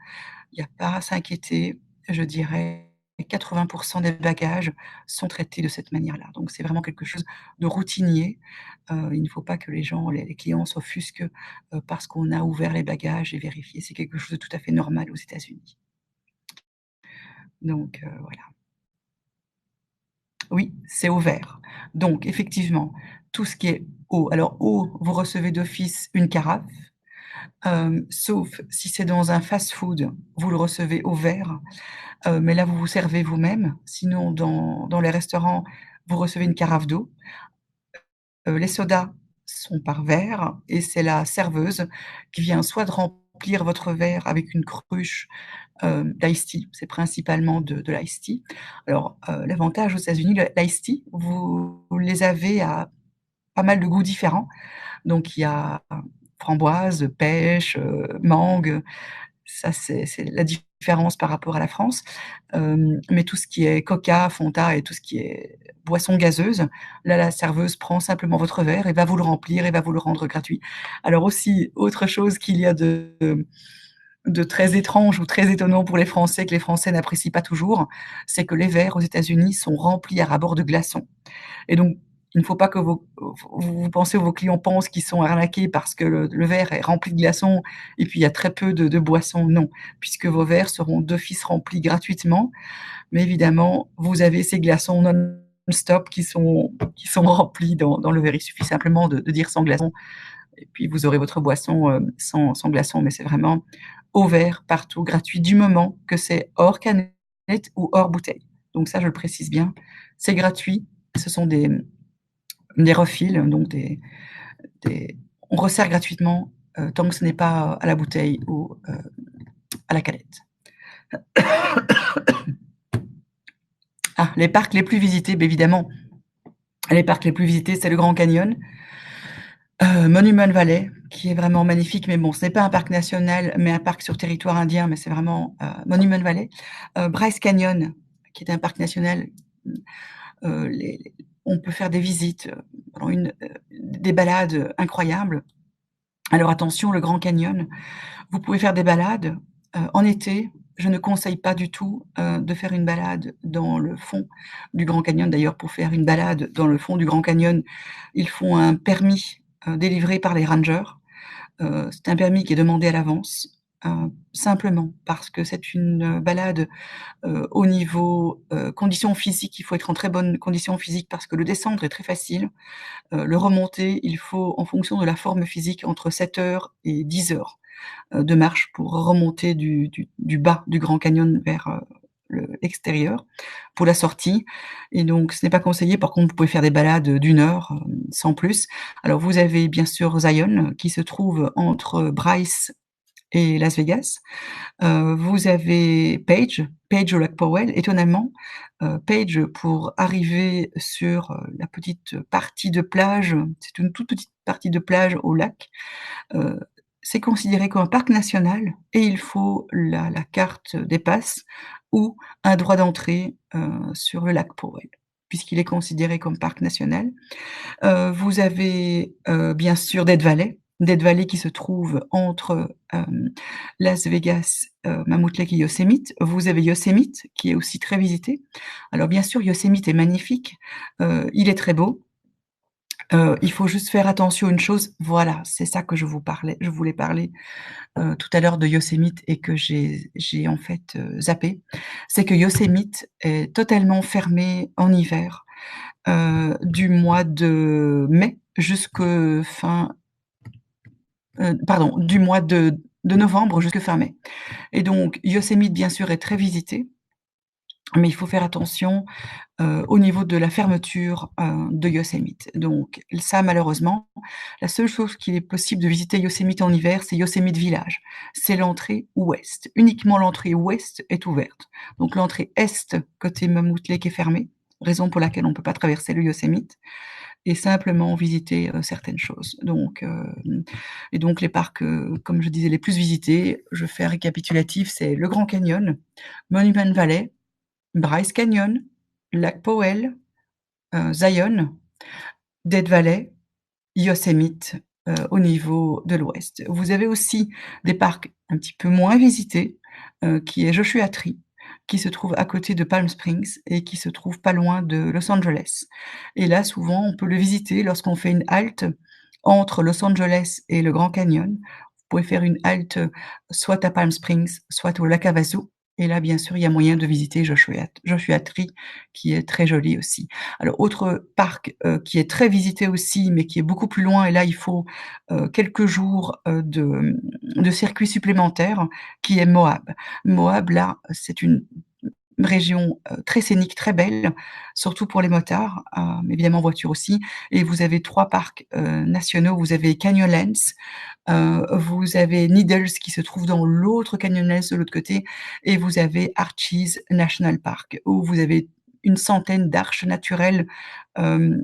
Il n'y a pas à s'inquiéter. Je dirais 80 des bagages sont traités de cette manière-là. Donc c'est vraiment quelque chose de routinier. Il ne faut pas que les clients s'offusquent, parce qu'on a ouvert les bagages et vérifié. C'est quelque chose de tout à fait normal aux États-Unis. Donc voilà. Oui, c'est au vert. Donc effectivement, tout ce qui est eau. Alors eau, vous recevez d'office une carafe, sauf si c'est dans un fast-food, vous le recevez au verre, mais là, vous vous servez vous-même. Sinon, dans les restaurants, vous recevez une carafe d'eau. Les sodas sont par verre et c'est la serveuse qui vient soit de remplir votre verre avec une cruche, d'ice tea, c'est principalement de l'ice tea. Alors, l'avantage aux États-Unis, l'ice tea, vous les avez à pas mal de goûts différents. Donc il y a framboise, pêche, mangue, ça c'est la différence par rapport à la France. Mais tout ce qui est Coca, Fanta et tout ce qui est boisson gazeuse, là, la serveuse prend simplement votre verre et va vous le remplir et va vous le rendre gratuit. Alors aussi, autre chose qu'il y a de très étrange ou très étonnant pour les Français, que les Français n'apprécient pas toujours, c'est que les verres aux États-Unis sont remplis à ras-bord de glaçons. Et donc, il ne faut pas que vous pensez, vos clients pensent qu'ils sont arnaqués parce que le verre est rempli de glaçons et puis il y a très peu de boissons. Non, puisque vos verres seront d'office remplis gratuitement. Mais évidemment, vous avez ces glaçons non-stop qui sont remplis dans le verre. Il suffit simplement de dire sans glaçons et puis vous aurez votre boisson sans glaçons. Mais c'est vraiment au verre, partout, gratuit, du moment que c'est hors canette ou hors bouteille. Donc ça, je le précise bien, c'est gratuit. Ce sont des refills, donc on resserre gratuitement tant que ce n'est pas à la bouteille ou à la canette. Ah, les parcs les plus visités, évidemment. Les parcs les plus visités, c'est le Grand Canyon, Monument Valley, qui est vraiment magnifique, mais bon, ce n'est pas un parc national, mais un parc sur territoire indien, mais c'est vraiment Monument Valley. Bryce Canyon, qui est un parc national. On peut faire des visites, des balades incroyables. Alors attention, le Grand Canyon, vous pouvez faire des balades. En été, je ne conseille pas du tout, de faire une balade dans le fond du Grand Canyon. D'ailleurs, pour faire une balade dans le fond du Grand Canyon, il faut un permis, délivré par les rangers. C'est un permis qui est demandé à l'avance, simplement parce que c'est une balade, au niveau, conditions physiques. Il faut être en très bonne condition physique parce que le descendre est très facile. Le remonter, il faut, en fonction de la forme physique, entre 7 heures et 10 heures de marche pour remonter du bas du Grand Canyon vers l'extérieur pour la sortie. Et donc, ce n'est pas conseillé. Par contre, vous pouvez faire des balades d'1 heure sans plus. Alors, vous avez bien sûr Zion qui se trouve entre Bryce et Las Vegas. Vous avez Page au lac Powell. Étonnamment, Page, pour arriver sur la petite partie de plage, c'est une toute petite partie de plage au lac, c'est considéré comme un parc national et il faut la carte des passes ou un droit d'entrée sur le lac Powell, puisqu'il est considéré comme parc national. Vous avez bien sûr Death Valley. Death Valley qui se trouve entre Las Vegas, Mammoth Lake et Yosemite. Vous avez Yosemite qui est aussi très visité. Alors bien sûr, Yosemite est magnifique, il est très beau. Il faut juste faire attention à une chose, voilà, c'est ça que je voulais parler, tout à l'heure de Yosemite et que j'ai en fait, zappé. C'est que Yosemite est totalement fermé en hiver, du mois de mai jusque fin, pardon, du mois de novembre jusque fin mai et donc Yosemite, bien sûr, est très visité, mais il faut faire attention, au niveau de la fermeture, de Yosemite. Donc ça, malheureusement, la seule chose qu'il est possible de visiter Yosemite en hiver, c'est Yosemite Village. C'est l'entrée ouest. Uniquement l'entrée ouest est ouverte. Donc l'entrée est, côté Mammoth Lake, est fermée, raison pour laquelle on ne peut pas traverser le Yosemite et simplement visiter, certaines choses. Donc et donc les parcs, comme je disais, les plus visités, je fais un récapitulatif, c'est le Grand Canyon, Monument Valley, Bryce Canyon, Lac Powell, Zion, Death Valley, Yosemite, au niveau de l'ouest. Vous avez aussi des parcs un petit peu moins visités, qui est Joshua Tree, qui se trouve à côté de Palm Springs et qui se trouve pas loin de Los Angeles. Et là, souvent, on peut le visiter lorsqu'on fait une halte entre Los Angeles et le Grand Canyon. Vous pouvez faire une halte, soit à Palm Springs, soit au lac Havasu et là, bien sûr, il y a moyen de visiter Joshua Tree, qui est très joli aussi. Alors, autre parc, qui est très visité aussi, mais qui est beaucoup plus loin et là, il faut, quelques jours, de circuit supplémentaire, qui est Moab. Moab, là, c'est une région, très scénique, très belle, surtout pour les motards, mais évidemment en voiture aussi et vous avez 3 parcs, nationaux. Vous avez Canyonlands, vous avez Needles qui se trouve dans l'autre Canyonlands de l'autre côté et vous avez Arches National Park où vous avez une centaine d'arches naturelles, hem,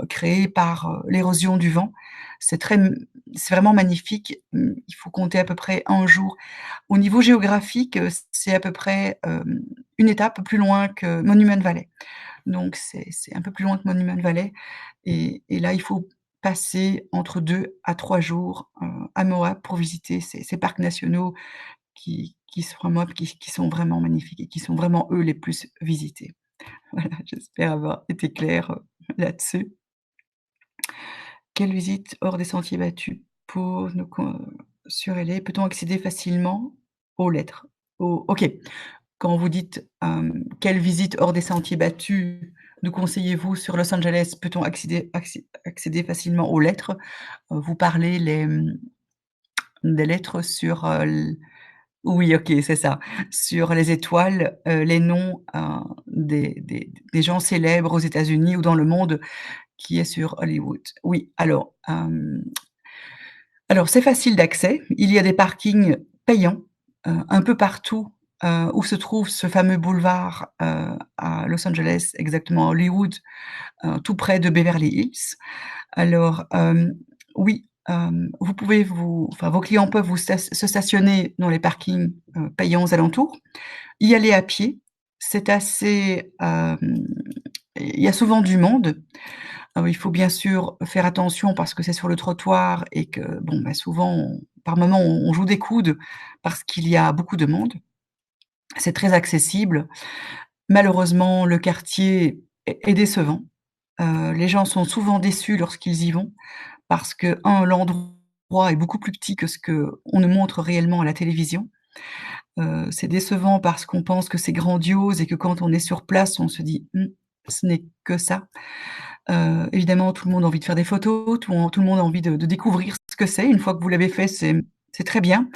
créées par, l'érosion du vent. C'est très c'est vraiment magnifique. Il faut compter à peu près un jour. Au niveau géographique, c'est à peu près, une étape plus loin que Monument Valley. Donc c'est un peu plus loin que Monument Valley et là, il faut passer entre 2 à 3 jours, à Moab pour visiter ces parcs nationaux qui sont à Moab, qui sont vraiment magnifiques et qui sont vraiment, eux, les plus visités. Voilà, j'espère avoir été claire, là-dessus. Quelle visite hors des sentiers battus pour nous con sur LA peut-on accéder facilement aux lettres? OK. Quand vous dites, quelle visite hors des sentiers battus nous conseillez-vous sur Los Angeles? Peut-on accéder facilement aux lettres? Vous parlez des lettres sur, l oui, OK, c'est ça. Sur les étoiles, les noms, des gens célèbres aux États-Unis ou dans le monde qui est sur Hollywood. Oui, alors c'est facile d'accès. Il y a des parkings payants, un peu partout, où se trouve ce fameux boulevard, à Los Angeles, exactement à Hollywood, tout près de Beverly Hills. Alors, oui, vous pouvez vos clients peuvent se stationner dans les parkings, payants aux alentours, y aller à pied. C'est assez, il y a souvent du monde. Il faut bien sûr faire attention parce que c'est sur le trottoir et que bon, bah, souvent par moments on joue des coudes parce qu'il y a beaucoup de monde. C'est très accessible. Malheureusement, le quartier est décevant. Les gens sont souvent déçus lorsqu'ils y vont parce que l'endroit est beaucoup plus petit que ce qu'on nous montre réellement à la télévision. C'est décevant parce qu'on pense que c'est grandiose et que quand on est sur place, on se dit: ce n'est que ça». Évidemment, tout le monde a envie de faire des photos, tout le monde a envie de découvrir ce que c'est. Une fois que vous l'avez fait, c'est très bien,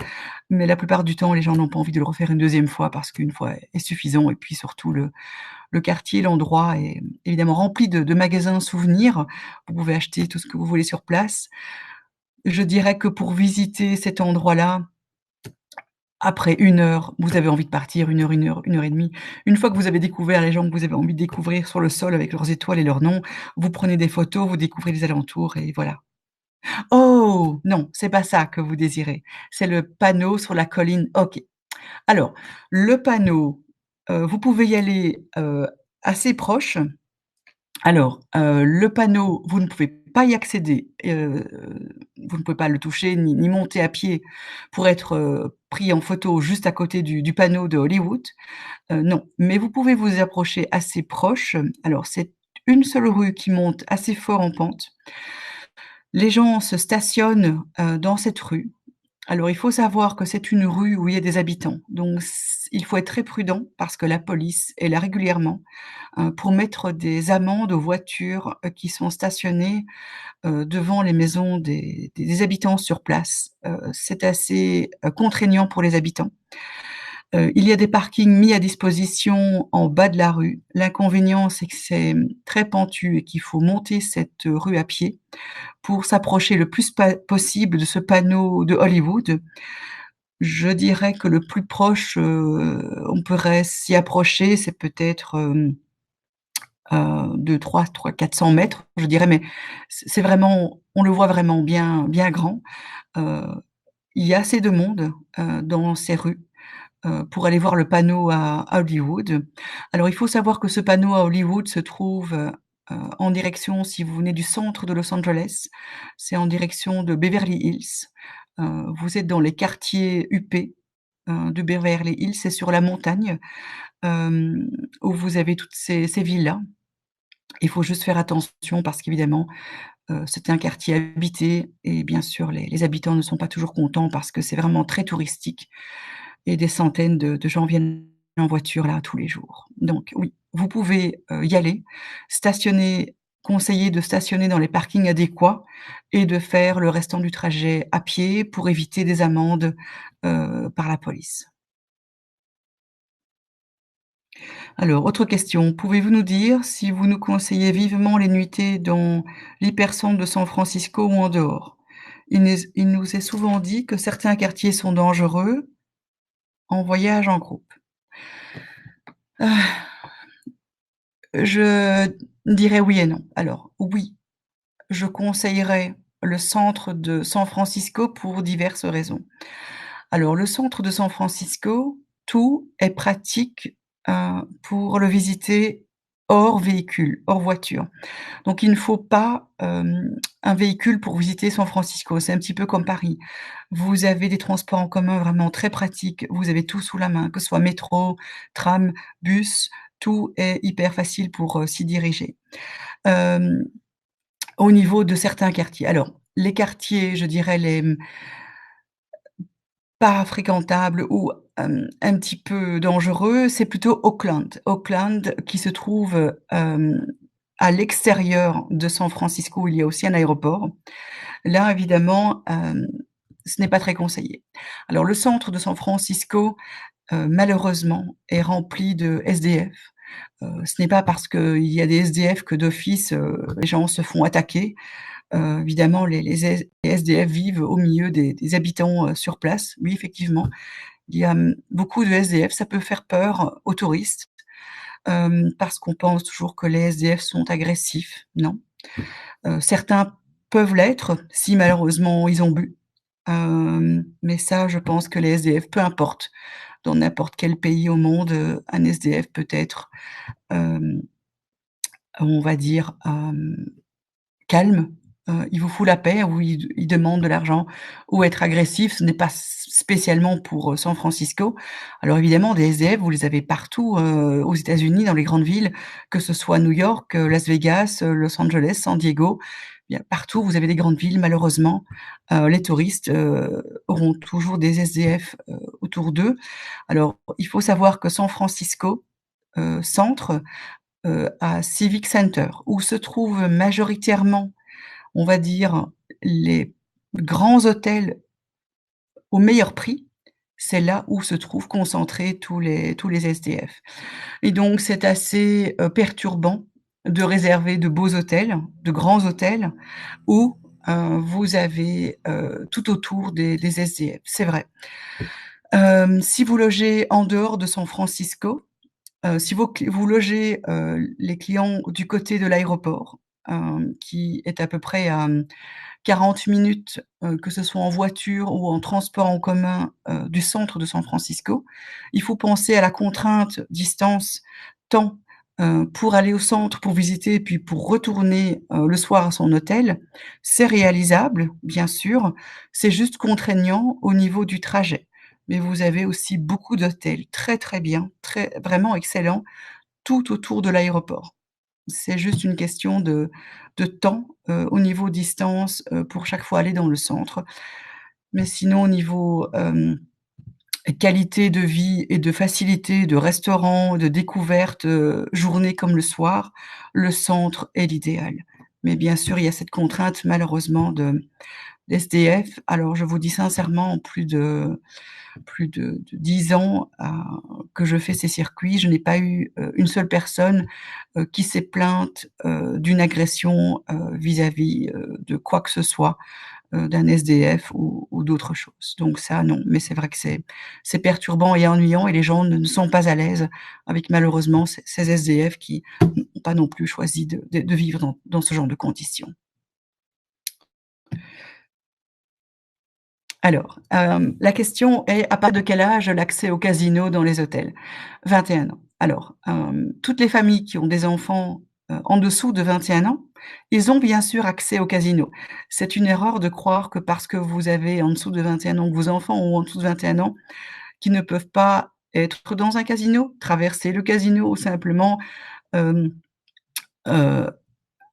mais la plupart du temps, les gens n'ont pas envie de le refaire une deuxième fois parce qu'une fois est suffisant et puis surtout le quartier, l'endroit est évidemment rempli de magasins souvenirs. Vous pouvez acheter tout ce que vous voulez sur place. Je dirais que pour visiter cet endroit-là, après 1 heure, vous avez envie de partir, 1 heure et demie. Une fois que vous avez découvert les gens que vous avez envie de découvrir sur le sol avec leurs étoiles et leurs noms, vous prenez des photos, vous découvrez les alentours et voilà. Oh! Non, c'est pas ça que vous désirez. C'est le panneau sur la colline. OK. Alors, le panneau, vous pouvez y aller, assez proche. Alors, le panneau, vous ne pouvez pas y accéder, vous ne pouvez pas le toucher ni monter à pied pour être, pris en photo juste à côté du panneau de Hollywood. Non, mais vous pouvez vous approcher assez proche. Alors c'est une seule rue qui monte assez fort en pente. Les gens se stationnent, dans cette rue. Alors il faut savoir que c'est une rue où il y a des habitants, donc il faut être très prudent parce que la police est là régulièrement, pour mettre des amendes aux voitures, qui sont stationnées, devant les maisons des habitants sur place. C'est assez, contraignant pour les habitants. Il y a des parkings mis à disposition en bas de la rue. L'inconvénient, c'est que c'est, très pentu et qu'il faut monter cette rue à pied pour s'approcher le plus possible de ce panneau de Hollywood. Je dirais que le plus proche, on pourrait s'y approcher, c'est peut-être, de 300-400 mètres, je dirais, mais c'est vraiment on le voit vraiment bien bien grand. Heu, il y a assez de monde, dans ces rues, pour aller voir le panneau à Hollywood. Alors il faut savoir que ce panneau à Hollywood se trouve, en direction, si vous venez du centre de Los Angeles, c'est en direction de Beverly Hills. Vous êtes dans les quartiers huppés, de Beverly Hills, c'est sur la montagne, hem, où vous avez toutes ces villas. Il faut juste faire attention parce qu'évidemment, c'est un quartier habité et bien sûr les habitants ne sont pas toujours contents parce que c'est vraiment très touristique et des centaines de gens viennent en voiture là tous les jours. Donc oui, vous pouvez, y aller, stationner conseiller de stationner dans les parkings adéquats et de faire le restant du trajet à pied pour éviter des amendes, par la police. Alors, autre question, pouvez-vous nous dire si vous nous conseillez vivement les nuitées dans l'hypercentre de San Francisco ou en dehors? Il nous est souvent dit que certains quartiers sont dangereux en voyage en groupe. Ah, je dirais oui et non. Alors oui, je conseillerais le centre de San Francisco pour diverses raisons. Alors le centre de San Francisco, tout est pratique, pour le visiter hors véhicule, hors voiture. Donc il ne faut pas, un véhicule pour visiter San Francisco. C'est un petit peu comme Paris. Vous avez des transports en commun vraiment très pratiques. Vous avez tout sous la main, que ce soit métro, tram, bus, tout est hyper facile pour, s'y diriger. Hem, au niveau de certains quartiers. Alors, les quartiers, je dirais les pas fréquentables ou, un petit peu dangereux, c'est plutôt Oakland. Oakland qui se trouve, à l'extérieur de San Francisco, où il y a aussi un aéroport. Là, évidemment, ce n'est pas très conseillé. Alors le centre de San Francisco, malheureusement, est rempli de SDF. Ce n'est pas parce qu'il y a des SDF que d'office, les gens se font attaquer. Évidemment, les SDF vivent au milieu des habitants, sur place. Oui, effectivement, il y a, beaucoup de SDF. Ça peut faire peur aux touristes, parce qu'on pense toujours que les SDF sont agressifs. Non. Certains peuvent l'être si malheureusement ils ont bu. Mais ça, je pense que les SDF, peu importe, dans n'importe quel pays au monde, un SDF peut être, hem, on va dire, calme, il vous fout la paix ou il demande de l'argent ou être agressif, ce n'est pas spécialement pour, San Francisco. Alors évidemment des SDF, vous les avez partout, aux États-Unis, dans les grandes villes, que ce soit New York, Las Vegas, Los Angeles, San Diego. Bien partout, vous avez des grandes villes malheureusement, les touristes, auront toujours des SDF, autour d'eux. Alors il faut savoir que San Francisco, centre, a Civic Center où se trouvent majoritairement on va dire, les grands hôtels au meilleur prix, c'est là où se trouvent concentrés tous les SDF et donc c'est assez, perturbant de réserver de beaux hôtels, de grands hôtels où, vous avez, tout autour des SDF, c'est vrai. Si vous logez en dehors de San Francisco, si vous logez, les clients du côté de l'aéroport, qui est à peu près à, 40 minutes, que ce soit en voiture ou en transport en commun, du centre de San Francisco. Il faut penser à la contrainte distance, temps, pour aller au centre, pour visiter et puis pour retourner, le soir à son hôtel. C'est réalisable, bien sûr, c'est juste contraignant au niveau du trajet. Mais vous avez aussi beaucoup d'hôtels très, très bien, très vraiment excellents, tout autour de l'aéroport. c'est juste une question de temps, au niveau distance, pour chaque fois aller dans le centre. Mais sinon au niveau, qualité de vie et de facilité de restaurant, de découverte, journée comme le soir, le centre est l'idéal. Mais bien sûr, il y a cette contrainte malheureusement de d'SDF. Alors je vous dis sincèrement, en plus de 10 ans que je fais ces circuits, je n'ai pas eu une seule personne qui s'est plainte d'une agression vis-à-vis de quoi que ce soit, d'un SDF ou d'autre chose. Donc ça, non. Mais c'est vrai que c'est perturbant et ennuyant et les gens ne sont pas à l'aise avec malheureusement ces SDF qui n'ont pas non plus choisi de vivre dans ce genre de conditions. Alors, la question est: à partir de quel âge l'accès au casino dans les hôtels? 21 ans. Alors, toutes les familles qui ont des enfants, en dessous de 21 ans, ils ont bien sûr accès au casino. C'est une erreur de croire que parce que vous avez en dessous de 21 ans, que vos enfants ont en dessous de 21 ans, qu'ils ne peuvent pas être dans un casino, traverser le casino ou simplement, hem, heu,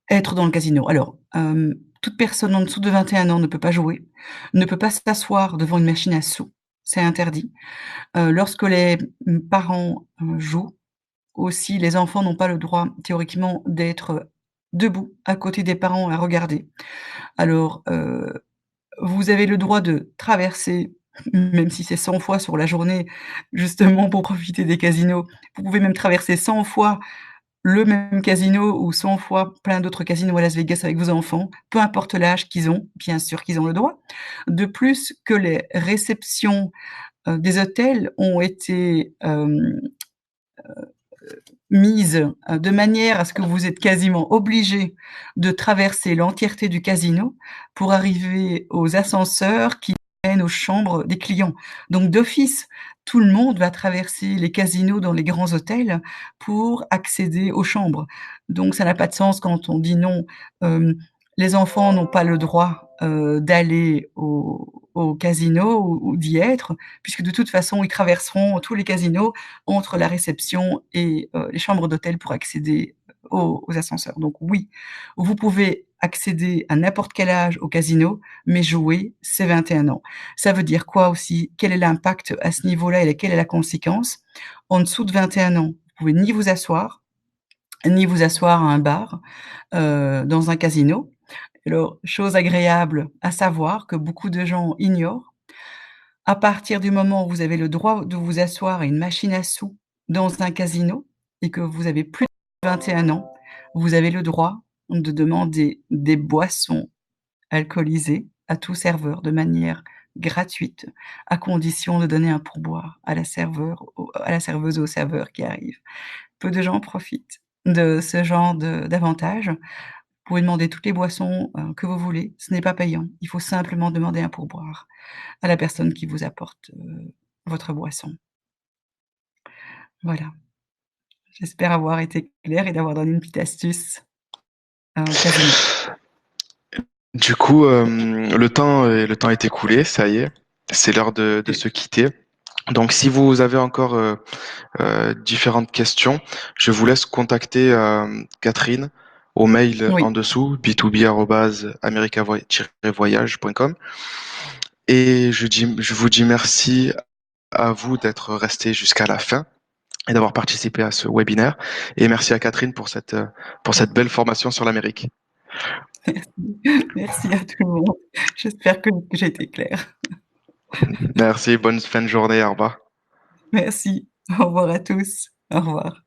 être dans le casino. Alors, toute personne en dessous de 21 ans ne peut pas jouer, ne peut pas s'asseoir devant une machine à sous, c'est interdit. Lorsque les, parents, jouent aussi, les enfants n'ont pas le droit théoriquement d'être debout à côté des parents à regarder. Alors, vous avez le droit de traverser, même si c'est 100 fois sur la journée, justement pour profiter des casinos. Vous pouvez même traverser 100 fois le même casino ou 100 fois plein d'autres casinos à Las Vegas avec vos enfants, peu importe l'âge qu'ils ont, bien sûr qu'ils ont le droit. De plus que les réceptions, des hôtels ont été, mises, de manière à ce que vous êtes quasiment obligés de traverser l'entièreté du casino pour arriver aux ascenseurs qui mènent aux chambres des clients. Donc d'office, tout le monde va traverser les casinos dans les grands hôtels pour accéder aux chambres. Donc ça n'a pas de sens quand on dit non, les enfants n'ont pas le droit, d'aller au casino ou d'y être, puisque de toute façon, ils traverseront tous les casinos entre la réception et les chambres d'hôtel pour accéder aux ascenseurs. Donc oui, vous pouvez accéder à n'importe quel âge au casino, mais jouer, c'est 21 ans. Ça veut dire quoi aussi? Quel est l'impact à ce niveau-là et quelle est la conséquence? En dessous de 21 ans, vous pouvez ni vous asseoir à un bar, dans un casino. Alors, chose agréable à savoir que beaucoup de gens ignorent, à partir du moment où vous avez le droit de vous asseoir à une machine à sous dans un casino et que vous avez plus de 21 ans, vous avez le droit de demander des boissons alcoolisées à tout serveur de manière gratuite, à condition de donner un pourboire à la serveuse ou au serveur qui arrive. Peu de gens profitent de ce genre d'avantage. Vous pouvez demander toutes les boissons, que vous voulez, ce n'est pas payant. Il faut simplement demander un pourboire à la personne qui vous apporte, votre boisson. Voilà, j'espère avoir été claire et d'avoir donné une petite astuce, casino. Du coup, le temps est écoulé, ça y est, c'est l'heure de se quitter. Donc, si vous avez encore différentes questions, je vous laisse contacter Catherine au mail Oui, en dessous, b2b@america-voyage.com. Et je vous dis merci à vous d'être resté jusqu'à la fin et d'avoir participé à ce webinaire. Et merci à Catherine pour cette belle formation sur l'Amérique. merci. Merci à tout le monde. J'espère que j'ai été claire. Merci, bonne fin de journée, au revoir. Merci. Au revoir à tous. Au revoir.